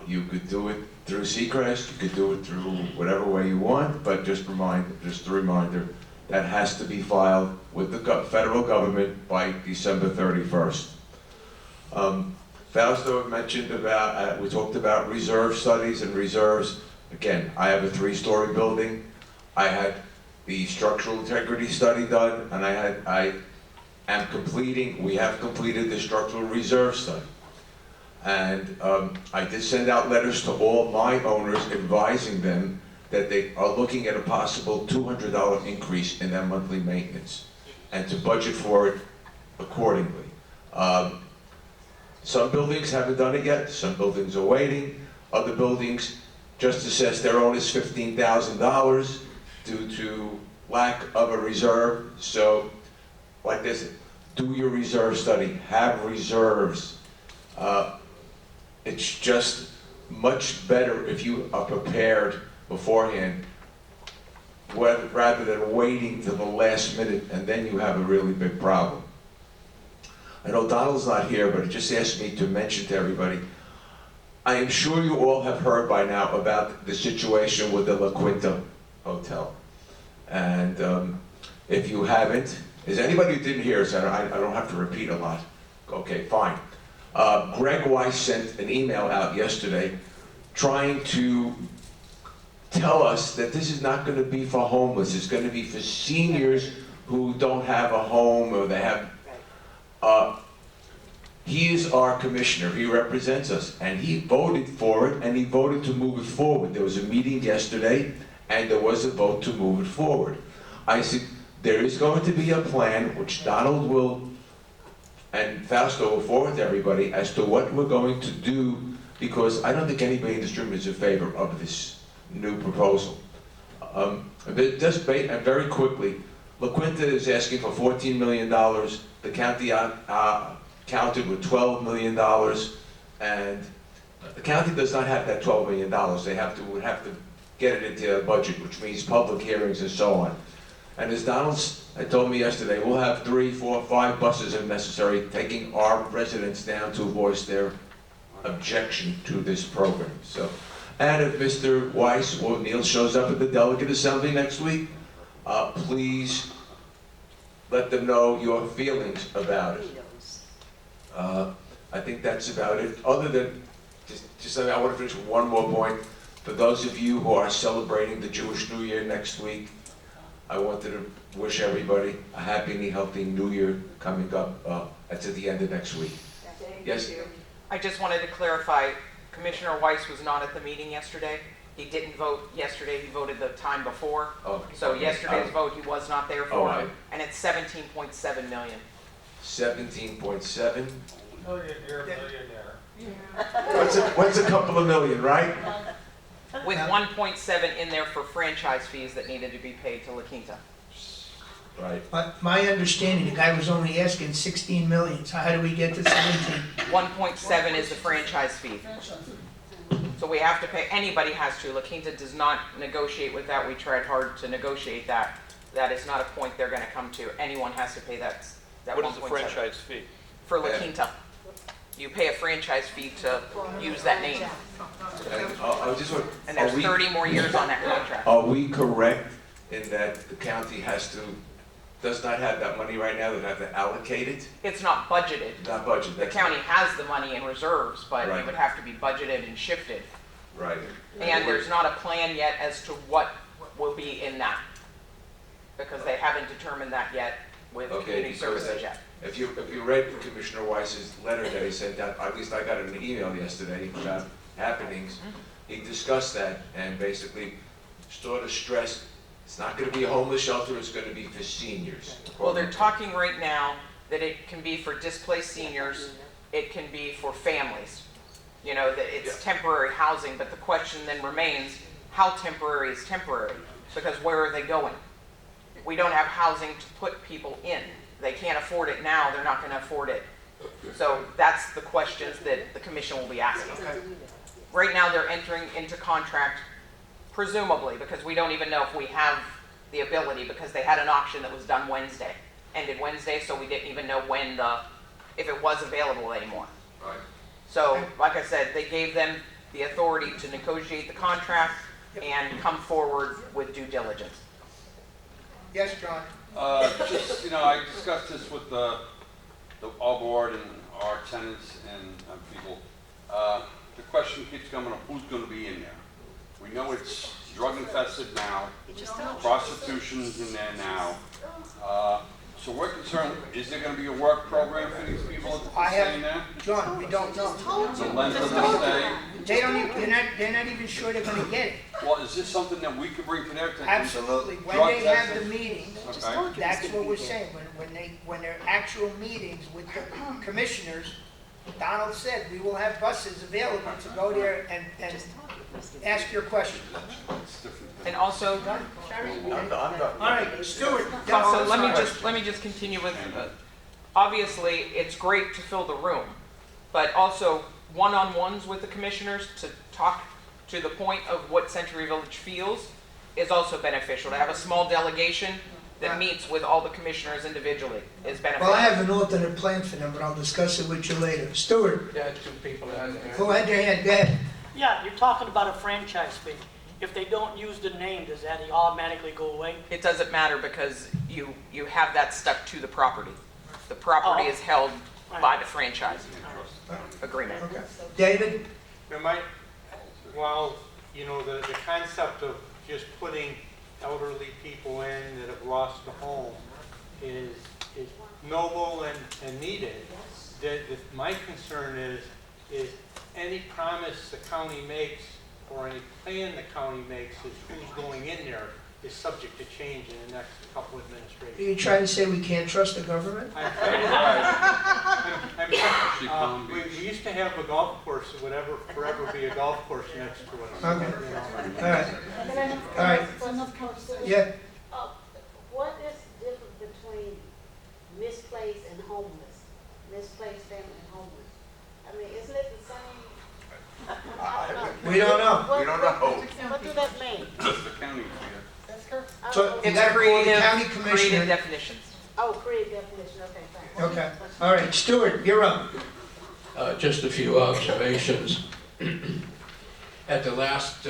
Speaker 14: you could do it through Seacrest, you could do it through whatever way you want, but just a reminder, that has to be filed with the federal government by December 31st. Fausto mentioned about, we talked about reserve studies and reserves. Again, I have a 3-story building. I had the structural integrity study done, and we have completed the structural reserve study. And I did send out letters to all my owners advising them that they are looking at a possible $200 increase in their monthly maintenance and to budget for it accordingly. Some buildings haven't done it yet, some buildings are waiting, other buildings just assessed their own as $15,000 due to lack of a reserve. So, like this, do your reserve study, have reserves. It's just much better if you are prepared beforehand, rather than waiting till the last minute and then you have a really big problem. I know Donald's not here, but he just asked me to mention to everybody, I am sure you all have heard by now about the situation with the La Quinta Hotel. And if you haven't, is anybody who didn't hear, so I don't have to repeat a lot. Okay, fine. Greg Weiss sent an email out yesterday trying to tell us that this is not going to be for homeless. It's going to be for seniors who don't have a home or they have... he is our commissioner. He represents us. And he voted for it, and he voted to move it forward. There was a meeting yesterday, and there was a vote to move it forward. I said, there is going to be a plan, which Donald will, and Fausto will forward to everybody, as to what we're going to do, because I don't think anybody in this room is in favor of this new proposal. Just very quickly, La Quinta is asking for $14 million. The county counted with $12 million, and the county does not have that $12 million. They would have to get it into their budget, which means public hearings and so on. And as Donald told me yesterday, we'll have 3, 4, 5 buses if necessary, taking our residents down to voice their objection to this program. So, and if Mr. Weiss or Neil shows up at the delegate assembly next week, please let them know your feelings about it. I think that's about it. Other than, I want to finish with one more point. For those of you who are celebrating the Jewish New Year next week, I wanted to wish everybody a happy and healthy New Year coming up. That's at the end of next week. Yes?
Speaker 10: I just wanted to clarify, Commissioner Weiss was not at the meeting yesterday. He didn't vote yesterday, he voted the time before.
Speaker 14: Oh,
Speaker 10: So
Speaker 14: okay.
Speaker 10: yesterday's vote he was not there
Speaker 14: Oh,
Speaker 10: for, and it's 17.7 million.
Speaker 14: 17.7.
Speaker 11: Millionaire, millionaire.
Speaker 14: What's a couple of million, right?
Speaker 10: With 1.7 in there for franchise fees that needed to be paid to La Quinta.
Speaker 14: Right.
Speaker 1: But my understanding, the guy was only asking 16 million, so how do we get to 17?
Speaker 10: 1.7 is the franchise fee. So we have to pay, anybody has to. La Quinta does not negotiate with that. We tried hard to negotiate that. That is not a point they're going to come to. Anyone has to pay that 1.7.
Speaker 15: What is the franchise fee?
Speaker 10: For La Quinta. You pay a franchise fee to use that name. And there's 30 more years on that contract.
Speaker 14: Are we correct in that the county does not have that money right now, they have to allocate it?
Speaker 10: It's not budgeted.
Speaker 14: Not budgeted.
Speaker 10: The county has the money in reserves, but
Speaker 14: Right.
Speaker 10: it would have to be budgeted and shifted.
Speaker 14: Right.
Speaker 10: And there's not a plan yet as to what will be in that. Because they haven't determined that yet with
Speaker 14: Okay,
Speaker 10: community
Speaker 14: because
Speaker 10: services yet.
Speaker 14: if you read Commissioner Weiss's letter that he sent out, at least I got an email yesterday about happenings. He discussed that and basically sort of stressed, it's not gonna be a homeless shelter, it's gonna be for seniors.
Speaker 10: Well, they're talking right now that it can be for displaced seniors, it can be for families. You know, that it's temporary housing, but the question then remains, how temporary is temporary? Because where are they going? We don't have housing to put people in. They can't afford it now, they're not gonna afford it. So that's the questions that the commission will be asking. Right now, they're entering into contract, presumably, because we don't even know if we have the ability, because they had an auction that was done Wednesday, ended Wednesday, so we didn't even know when if it was available anymore.
Speaker 14: Right.
Speaker 10: So, like I said, they gave them the authority to negotiate the contract and come forward with due diligence.
Speaker 1: Yes, John?
Speaker 8: Just, you know, I discussed this with our board and our tenants and people. The question keeps coming up, who's gonna be in there? We know it's drug infested now, prostitution's in there now. So we're concerned, is there gonna be a work program for these people
Speaker 1: I
Speaker 8: staying there?
Speaker 1: have, John, we don't know.
Speaker 8: The length of the stay?
Speaker 1: They don't even, they're not even sure they're gonna get it.
Speaker 8: Well, is this something that we could bring to their attention?
Speaker 1: Absolutely. When
Speaker 8: Drug
Speaker 1: they have
Speaker 8: testing.
Speaker 1: the meetings,
Speaker 8: Okay.
Speaker 1: that's what we're saying. When there are actual meetings with the commissioners, Donald said, we will have buses available to go there and ask your questions.
Speaker 8: It's different.
Speaker 10: And also,
Speaker 1: All right, Stuart.
Speaker 10: so let me just continue with, obviously, it's great to fill the room, but also one-on-ones with the commissioners to talk to the point of what Century Village feels is also beneficial. To have a small delegation that meets with all the commissioners individually is beneficial.
Speaker 1: Well, I have an alternate plan for them, but I'll discuss it with you later. Stuart,
Speaker 15: Yeah, two people out there.
Speaker 1: go ahead, your hand, go ahead.
Speaker 16: Yeah, you're talking about a franchise fee. If they don't use the name, does that automatically go away?
Speaker 10: It doesn't matter because you have that stuck to the property. The property is held by the franchise agreement.
Speaker 1: Okay. David?
Speaker 11: Well, you know, the concept of just putting elderly people in that have lost a home is noble and needed. My concern is any promise the county makes or any plan the county makes is who's going in there is subject to change in the next couple
Speaker 1: Are
Speaker 11: administrations.
Speaker 1: you trying to say we can't trust the government?
Speaker 11: We used to have a golf course that would forever be a golf course next to us.
Speaker 1: Okay.
Speaker 11: You know.
Speaker 1: All right. All right. Yeah.
Speaker 13: What is the difference between misplaced and homeless? Misplaced family and homeless? I mean, isn't it the same?
Speaker 1: We don't know.
Speaker 14: We don't know.
Speaker 13: What does that mean?
Speaker 8: That's the county.
Speaker 1: So you
Speaker 10: It's
Speaker 1: gotta call the county
Speaker 10: creative
Speaker 1: commissioner.
Speaker 10: definitions.
Speaker 13: Oh, create definition, okay, thanks.
Speaker 1: Okay. All right, Stuart, you're up.
Speaker 15: Just a few observations. At the last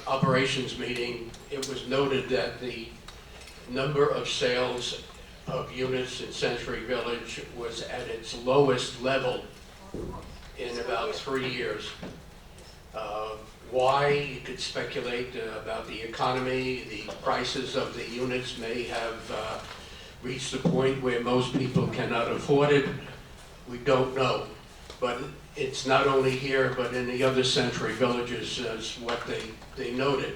Speaker 15: operations meeting, it was noted that the number of sales of units in Century Village was at its lowest level in about 3 years. Why? You could speculate about the economy. The prices of the units may have reached the point where most people cannot afford it. We don't know. But it's not only here, but in the other Century villages as what they noted.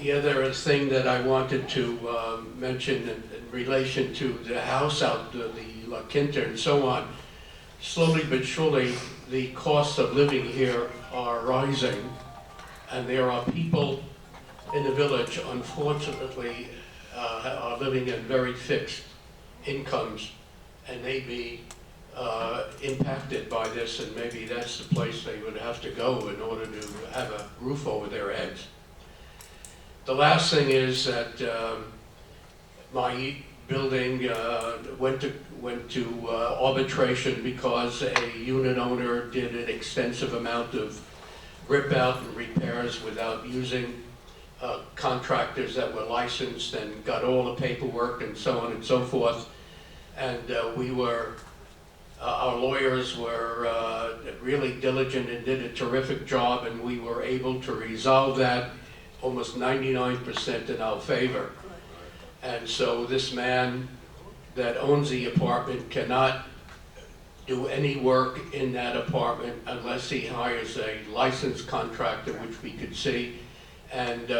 Speaker 15: The other thing that I wanted to mention in relation to the house out, the La Quinta and so on, slowly but surely, the costs of living here are rising, and there are people in the village, unfortunately, are living in very fixed incomes, and may be impacted by this, and maybe that's the place they would have to go in order to have a roof over their heads. The last thing is that my building went to arbitration because a unit owner did an extensive amount of rip out and repairs without using contractors that were licensed and got all the paperwork and so on and so forth. And we were Our lawyers were really diligent and did a terrific job, and we were able to resolve that almost 99% in our favor. And so this man that owns the apartment cannot do any work in that apartment unless he hires a licensed contractor, which we could see, and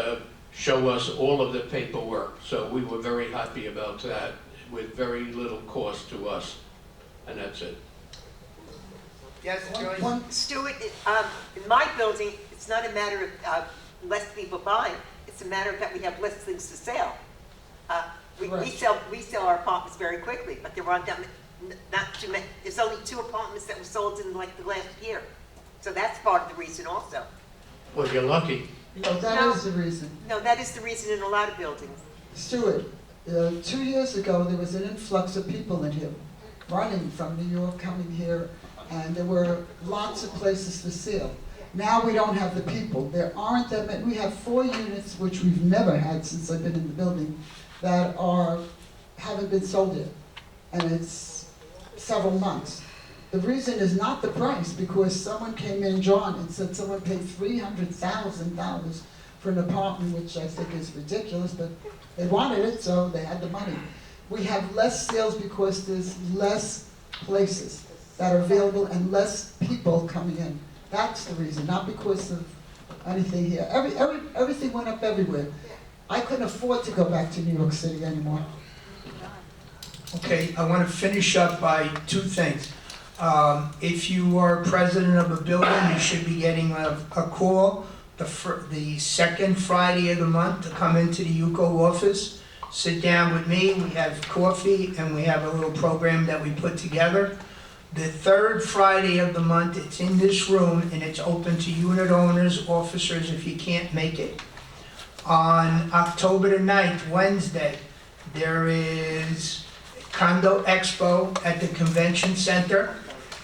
Speaker 15: show us all of the paperwork. So we were very happy about that, with very little cost to us. And that's it.
Speaker 1: Yes, Joyce?
Speaker 9: Stuart, in my building, it's not a matter of less people buying, it's a matter of that we have less things to sell. We sell our apartments very quickly, but there aren't that not too many. There's only 2 apartments that were sold in like the last year. So that's part of the reason also.
Speaker 15: Well, you're lucky.
Speaker 7: No, that is the reason.
Speaker 9: No, that is the reason in a lot of buildings.
Speaker 7: Stuart, 2 years ago, there was an influx of people in here, running from New York, coming here, and there were lots of places for sale. Now we don't have the people. There aren't that many. We have 4 units, which we've never had since I've been in the building, that haven't been sold yet. And it's several months. The reason is not the price, because someone came in, John, and said someone paid $300,000 for an apartment, which I think is ridiculous, but they wanted it, so they had the money. We have less sales because there's less places that are available and less people coming in. That's the reason, not because of anything here. Everything went up everywhere. I couldn't afford to go back to New York City anymore.
Speaker 1: Okay, I want to finish up by 2 things. If you are president of a building, you should be getting a call the second Friday of the month to come into the UCO office, sit down with me, we have coffee, and we have a little program that we put together. The 3rd Friday of the month, it's in this room, and it's open to unit owners, officers, if you can't make it. On October the 9th, Wednesday, there is Condo Expo at the Convention Center.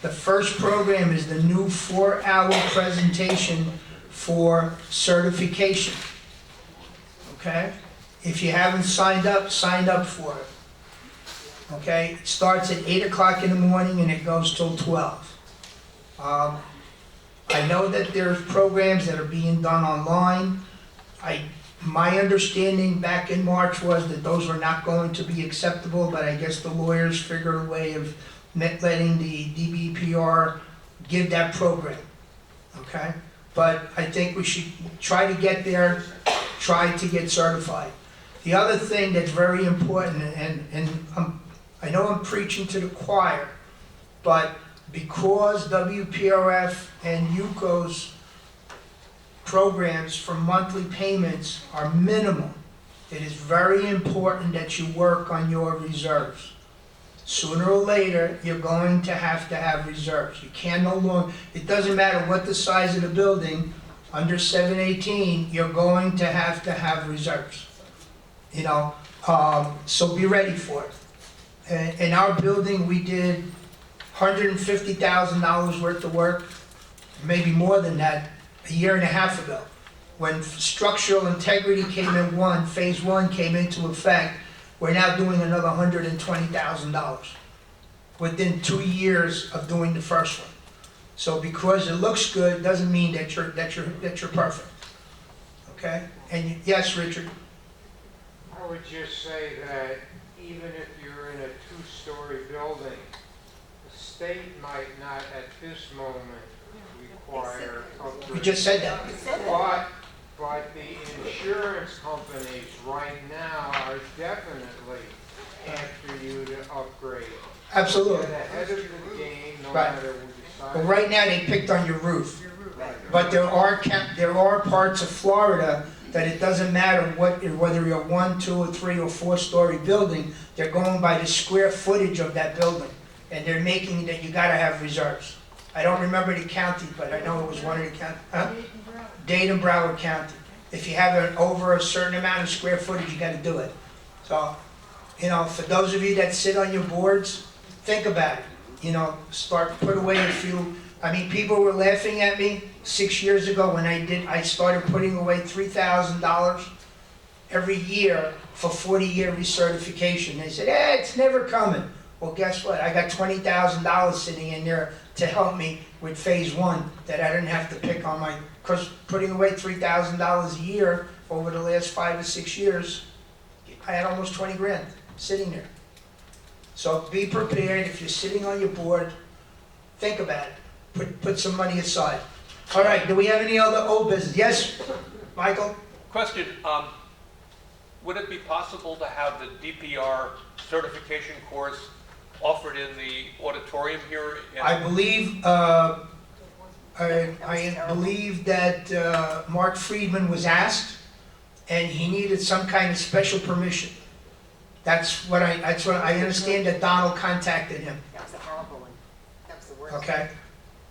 Speaker 1: The first program is the new 4-hour presentation for certification. Okay? If you haven't signed up, sign up for it. Okay? It starts at 8 o'clock in the morning and it goes till 12. I know that there's programs that are being done online. My understanding back in March was that those were not going to be acceptable, but I guess the lawyers figured a way of letting the DBPR give that program, okay? But I think we should try to get there, try to get certified. The other thing that's very important, and I know I'm preaching to the choir, but because WPRF and UCO's programs for monthly payments are minimal, it is very important that you work on your reserves. Sooner or later, you're going to have reserves. You can no longer, it doesn't matter what the size of the building, under 718, you're going to have reserves. You know, so be ready for it. In our building, we did $150,000 worth of work, maybe more than that, a year and a half ago. When structural integrity came in phase 1 came into effect, we're now doing another $120,000 within 2 years of doing the first one. So because it looks good doesn't mean that you're perfect. Okay? And yes, Richard.
Speaker 2: I would just say that even if you're in a 2-story building, the state might not at this moment require upgrades.
Speaker 1: You just said that.
Speaker 2: But the insurance companies right now are definitely after you to upgrade.
Speaker 1: Absolutely.
Speaker 2: Get ahead of the game, no
Speaker 1: Right.
Speaker 2: matter who decides.
Speaker 1: But right now they picked on your roof. But there are parts of Florida that it doesn't matter whether you're a 1, 2, or 3, or 4-story building, they're going by the square footage of that building. And they're making that you gotta have reserves. I don't remember the county, but I know it was one of the counties. Huh? Dade and Broward County. If you have over a certain amount of square footage, you gotta do it. So, you know, for those of you that sit on your boards, think about it. You know, put away a few. I mean, people were laughing at me 6 years ago when I started putting away $3,000 every year for 40-year recertification. They said, it's never coming. Well, guess what? I got $20,000 sitting in there to help me with phase one that I didn't have to pick on my, because putting away $3,000 a year over the last 5 or 6 years, I had almost 20 grand sitting there. So be prepared, if you're sitting on your board, think about it, put some money aside. All right, do we have any other old business? Yes, Michael?
Speaker 17: Question, would it be possible to have the DPR certification course offered in the auditorium here?
Speaker 1: I believe, I believe that Mark Friedman was asked, and he needed some kind of special permission. That's what I understand that Donald contacted him,
Speaker 9: That was a horrible one. That was the worst.
Speaker 1: okay?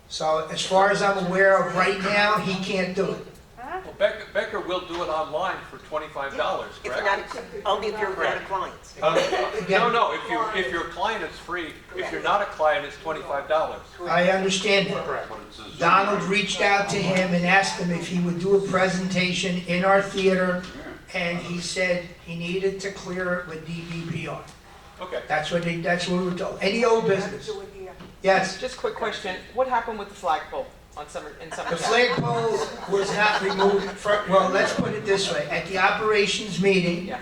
Speaker 1: So as far as I'm aware of right now, he can't do it.
Speaker 17: Well, Becker will do it online for $25,
Speaker 9: If you're
Speaker 17: correct?
Speaker 9: not, only if you're not a client.
Speaker 17: No, if your client is free, if you're not a client, it's $25.
Speaker 1: I understand that.
Speaker 17: Correct.
Speaker 1: Donald reached out to him and asked him if he would do a presentation in our theater, and he said he needed to clear it with DBPR.
Speaker 17: Okay.
Speaker 1: That's what we were told. Any old business? Yes.
Speaker 10: Just a quick question, what happened with the flagpole on in
Speaker 1: The
Speaker 10: Somerset?
Speaker 1: flagpole was not removed, well, let's put it this way. At the operations meeting,
Speaker 10: Yeah.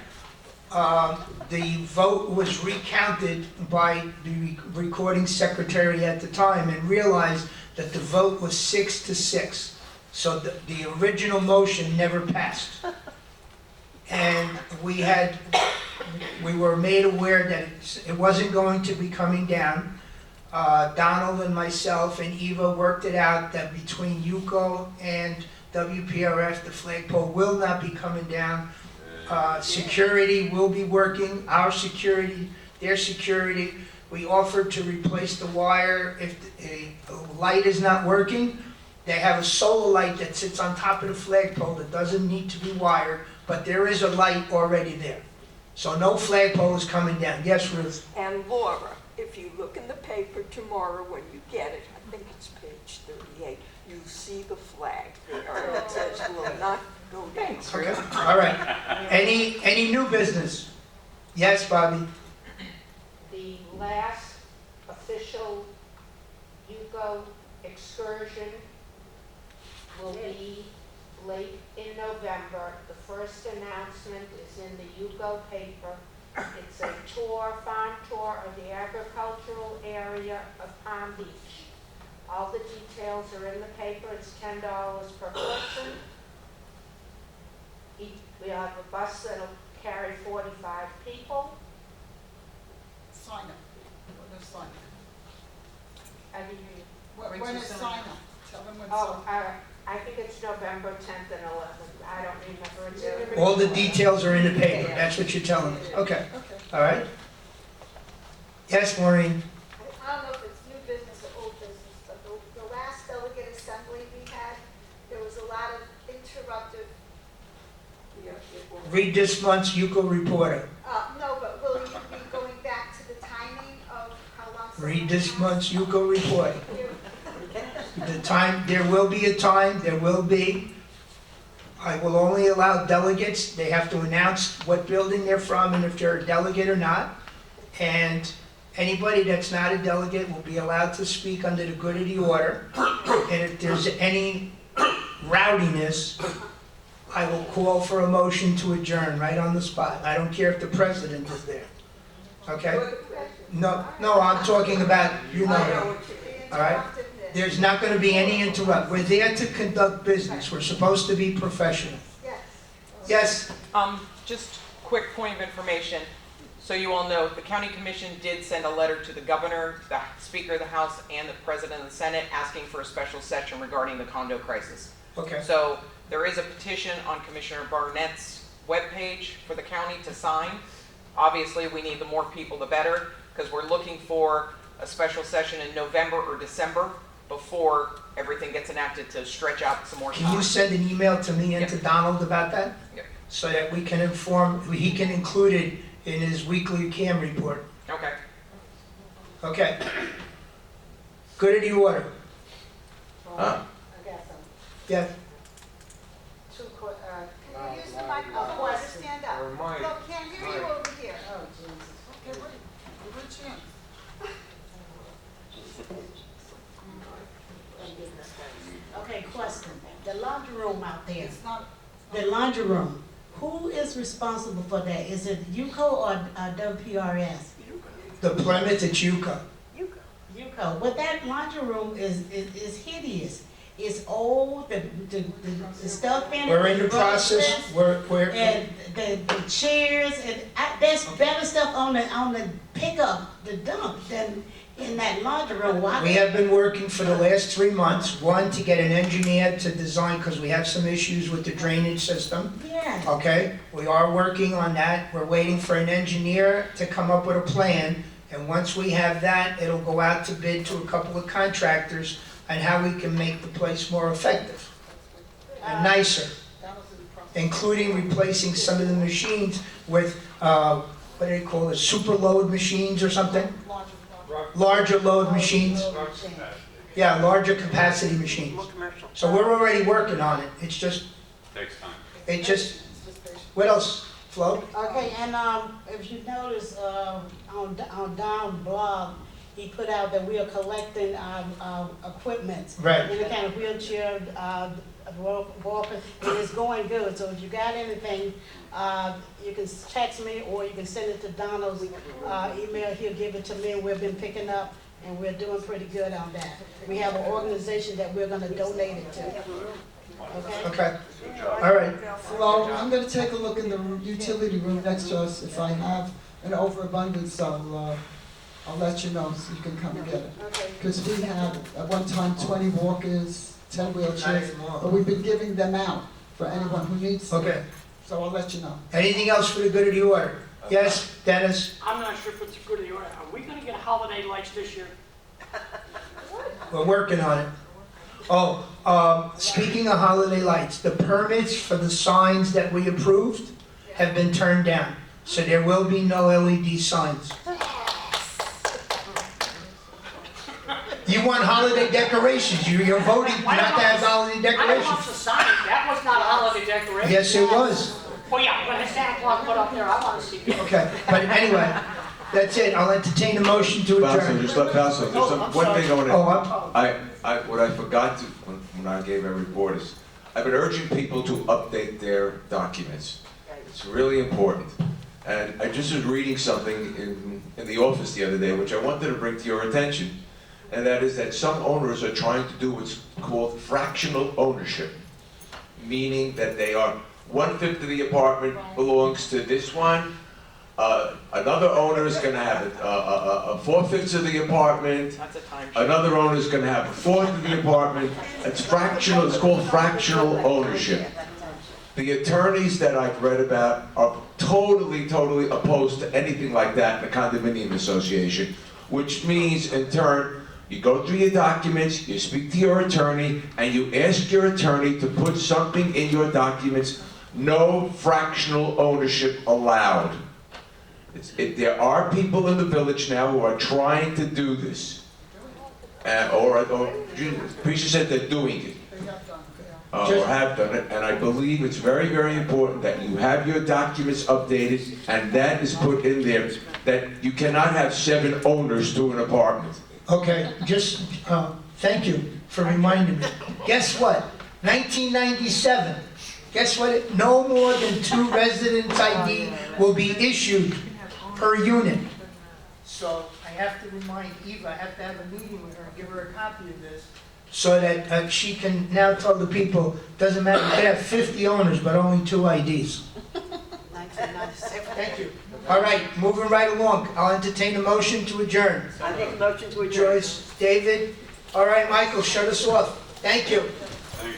Speaker 1: the vote was recounted by the recording secretary at the time and realized that the vote was 6-6. So the original motion never passed. And we were made aware that it wasn't going to be coming down. Donald and myself and Eva worked it out that between UCO and WPRF, the flagpole will not be coming down. Security will be working, our security, their security. We offered to replace the wire if a light is not working. They have a solar light that sits on top of the flagpole that doesn't need to be wired, but there is a light already there. So no flagpole is coming down. Yes, Ruth?
Speaker 4: And Laura, if you look in the paper tomorrow when you get it, I think it's page 38, you see the flag there, and it says will not go down.
Speaker 1: Okay, all right. Any new business? Yes, Bobby?
Speaker 13: The last official UCO excursion will be late in November. The first announcement is in the UCO paper. It's a farm tour of the agricultural area of Palm Beach. All the details are in the paper. It's $10 per person. We have a bus that'll carry 45 people.
Speaker 7: Sign up. When is sign up?
Speaker 13: I mean,
Speaker 7: When is sign up? Tell them when
Speaker 13: oh,
Speaker 7: sign up.
Speaker 13: I think it's November 10th and 11th. I don't remember. It's in the
Speaker 1: All the details are in the paper. That's what you're telling me. Okay, all right. Yes, Maureen?
Speaker 18: I don't know if it's new business or old business, but the last delegate assembly we had, there was a lot of interruptive,
Speaker 1: Read this month's UCO reporter.
Speaker 18: no, but will you be going back to the timing of how long?
Speaker 1: Read this month's UCO report. The time, there will be a time, there will be. I will only allow delegates. They have to announce what building they're from and if they're a delegate or not. And anybody that's not a delegate will be allowed to speak under the good of the order. And if there's any rowdiness, I will call for a motion to adjourn right on the spot. I don't care if the president is there. Okay? No, I'm talking about, you know, all right? There's not going to be any interrupt. We're there to conduct business. We're supposed to be professional. Yes?
Speaker 10: Just quick point of information. So you all know, the county commission did send a letter to the governor, the speaker of the house, and the president of the senate asking for a special session regarding the condo crisis.
Speaker 1: Okay.
Speaker 10: So there is a petition on Commissioner Barnett's webpage for the county to sign. Obviously, we need the more people, the better, because we're looking for a special session in November or December before everything gets enacted to stretch out some more time.
Speaker 1: Can you send an email to me and to Donald about that?
Speaker 10: Yep.
Speaker 1: So that we can inform, he can include it in his weekly CAM report.
Speaker 10: Okay.
Speaker 1: Okay. Good of the order.
Speaker 14: Huh?
Speaker 1: Yes.
Speaker 18: Can you use the microphone to stand up?
Speaker 2: Or Mike.
Speaker 18: Look, can't hear you over here.
Speaker 7: Oh, Jesus. Okay, wait. Give her a chance.
Speaker 19: Okay, question. The laundry room out there, the laundry room, who is responsible for that? Is it UCO or WPRS?
Speaker 1: The Plymouth, it's UCO.
Speaker 19: UCO. But that laundry room is hideous. It's old, the stuff in it.
Speaker 1: We're in the
Speaker 19: is
Speaker 1: process,
Speaker 19: rusted,
Speaker 1: we're,
Speaker 19: And the chairs, and there's better stuff on the pickup, the dump, than in that laundry room. Why
Speaker 1: we have been working for the last 3 months, one, to get an engineer to design, because we have some issues with the drainage system.
Speaker 19: Yeah.
Speaker 1: Okay, we are working on that. We're waiting for an engineer to come up with a plan. And once we have that, it'll go out to bid to a couple of contractors on how we can make the place more effective and nicer, including replacing some of the machines with, what do they call it, super load machines or something? Larger load machines. Yeah, larger capacity machines. So we're already working on it. It's just,
Speaker 8: Takes time.
Speaker 1: it just, what else, Flo?
Speaker 19: Okay, and if you notice, on Don blog, he put out that we are collecting equipment.
Speaker 1: Right.
Speaker 19: Any kind of wheelchair, walker, and it's going good. So if you got anything, you can text me or you can send it to Donald's email. He'll give it to me, and we've been picking up, and we're doing pretty good on that. We have an organization that we're gonna donate it to. Okay?
Speaker 1: Okay. All right.
Speaker 7: Flo, I'm gonna take a look in the utility room next to us. If I have an overabundance, I'll let you know so you can come and get it. Because we had at one time 20 walkers, 10 wheelchairs, but we've been giving them out for anyone who needs them.
Speaker 1: Okay.
Speaker 7: So I'll let you know.
Speaker 1: Anything else for the good of the order? Yes, Dennis?
Speaker 16: I'm not sure if it's good of the order. Are we gonna get holiday lights this year?
Speaker 1: We're working on it. Oh, speaking of holiday lights, the permits for the signs that we approved have been turned down. So there will be no LED signs. You want holiday decorations. You're voting not to have holiday
Speaker 16: I don't want
Speaker 1: decorations.
Speaker 16: the sign. That was not a holiday decoration.
Speaker 1: Yes, it was.
Speaker 16: Oh, yeah, when Santa Claus put up there, I want to see it.
Speaker 1: Okay, but anyway, that's it. I'll entertain a motion to
Speaker 14: Basil,
Speaker 1: adjourn.
Speaker 14: just let Basil, there's one thing I want
Speaker 1: Oh,
Speaker 14: to, what I forgot to, when I gave my report is, I've been urging people to update their documents. It's really important. And I just was reading something in the office the other day, which I wanted to bring to your attention. And that is that some owners are trying to do what's called fractional ownership. Meaning that they are, 1/5 of the apartment belongs to this one, another owner is gonna have a 4/5 of the apartment,
Speaker 16: That's a time.
Speaker 14: another owner is gonna have a 1/4 of the apartment. It's fractional, it's called fractional ownership. The attorneys that I've read about are totally opposed to anything like that in a condominium association, which means in turn, you go through your documents, you speak to your attorney, and you ask your attorney to put something in your documents, no fractional ownership allowed. There are people in the village now who are trying to do this. Patricia said they're doing it. Or have done it, and I believe it's very important that you have your documents updated, and that is put in there, that you cannot have 7 owners to an apartment.
Speaker 1: Okay, just, thank you for reminding me. Guess what? 1997. Guess what? No more than 2 residence ID will be issued per unit. So I have to remind Eva, I have to have a meeting with her and give her a copy of this, so that she can now tell the people, doesn't matter, you can have 50 owners, but only 2 IDs. Thank you. All right, moving right along. I'll entertain a motion to adjourn.
Speaker 9: I make a motion to adjourn.
Speaker 1: Joyce, David. All right, Michael, shut us off. Thank you.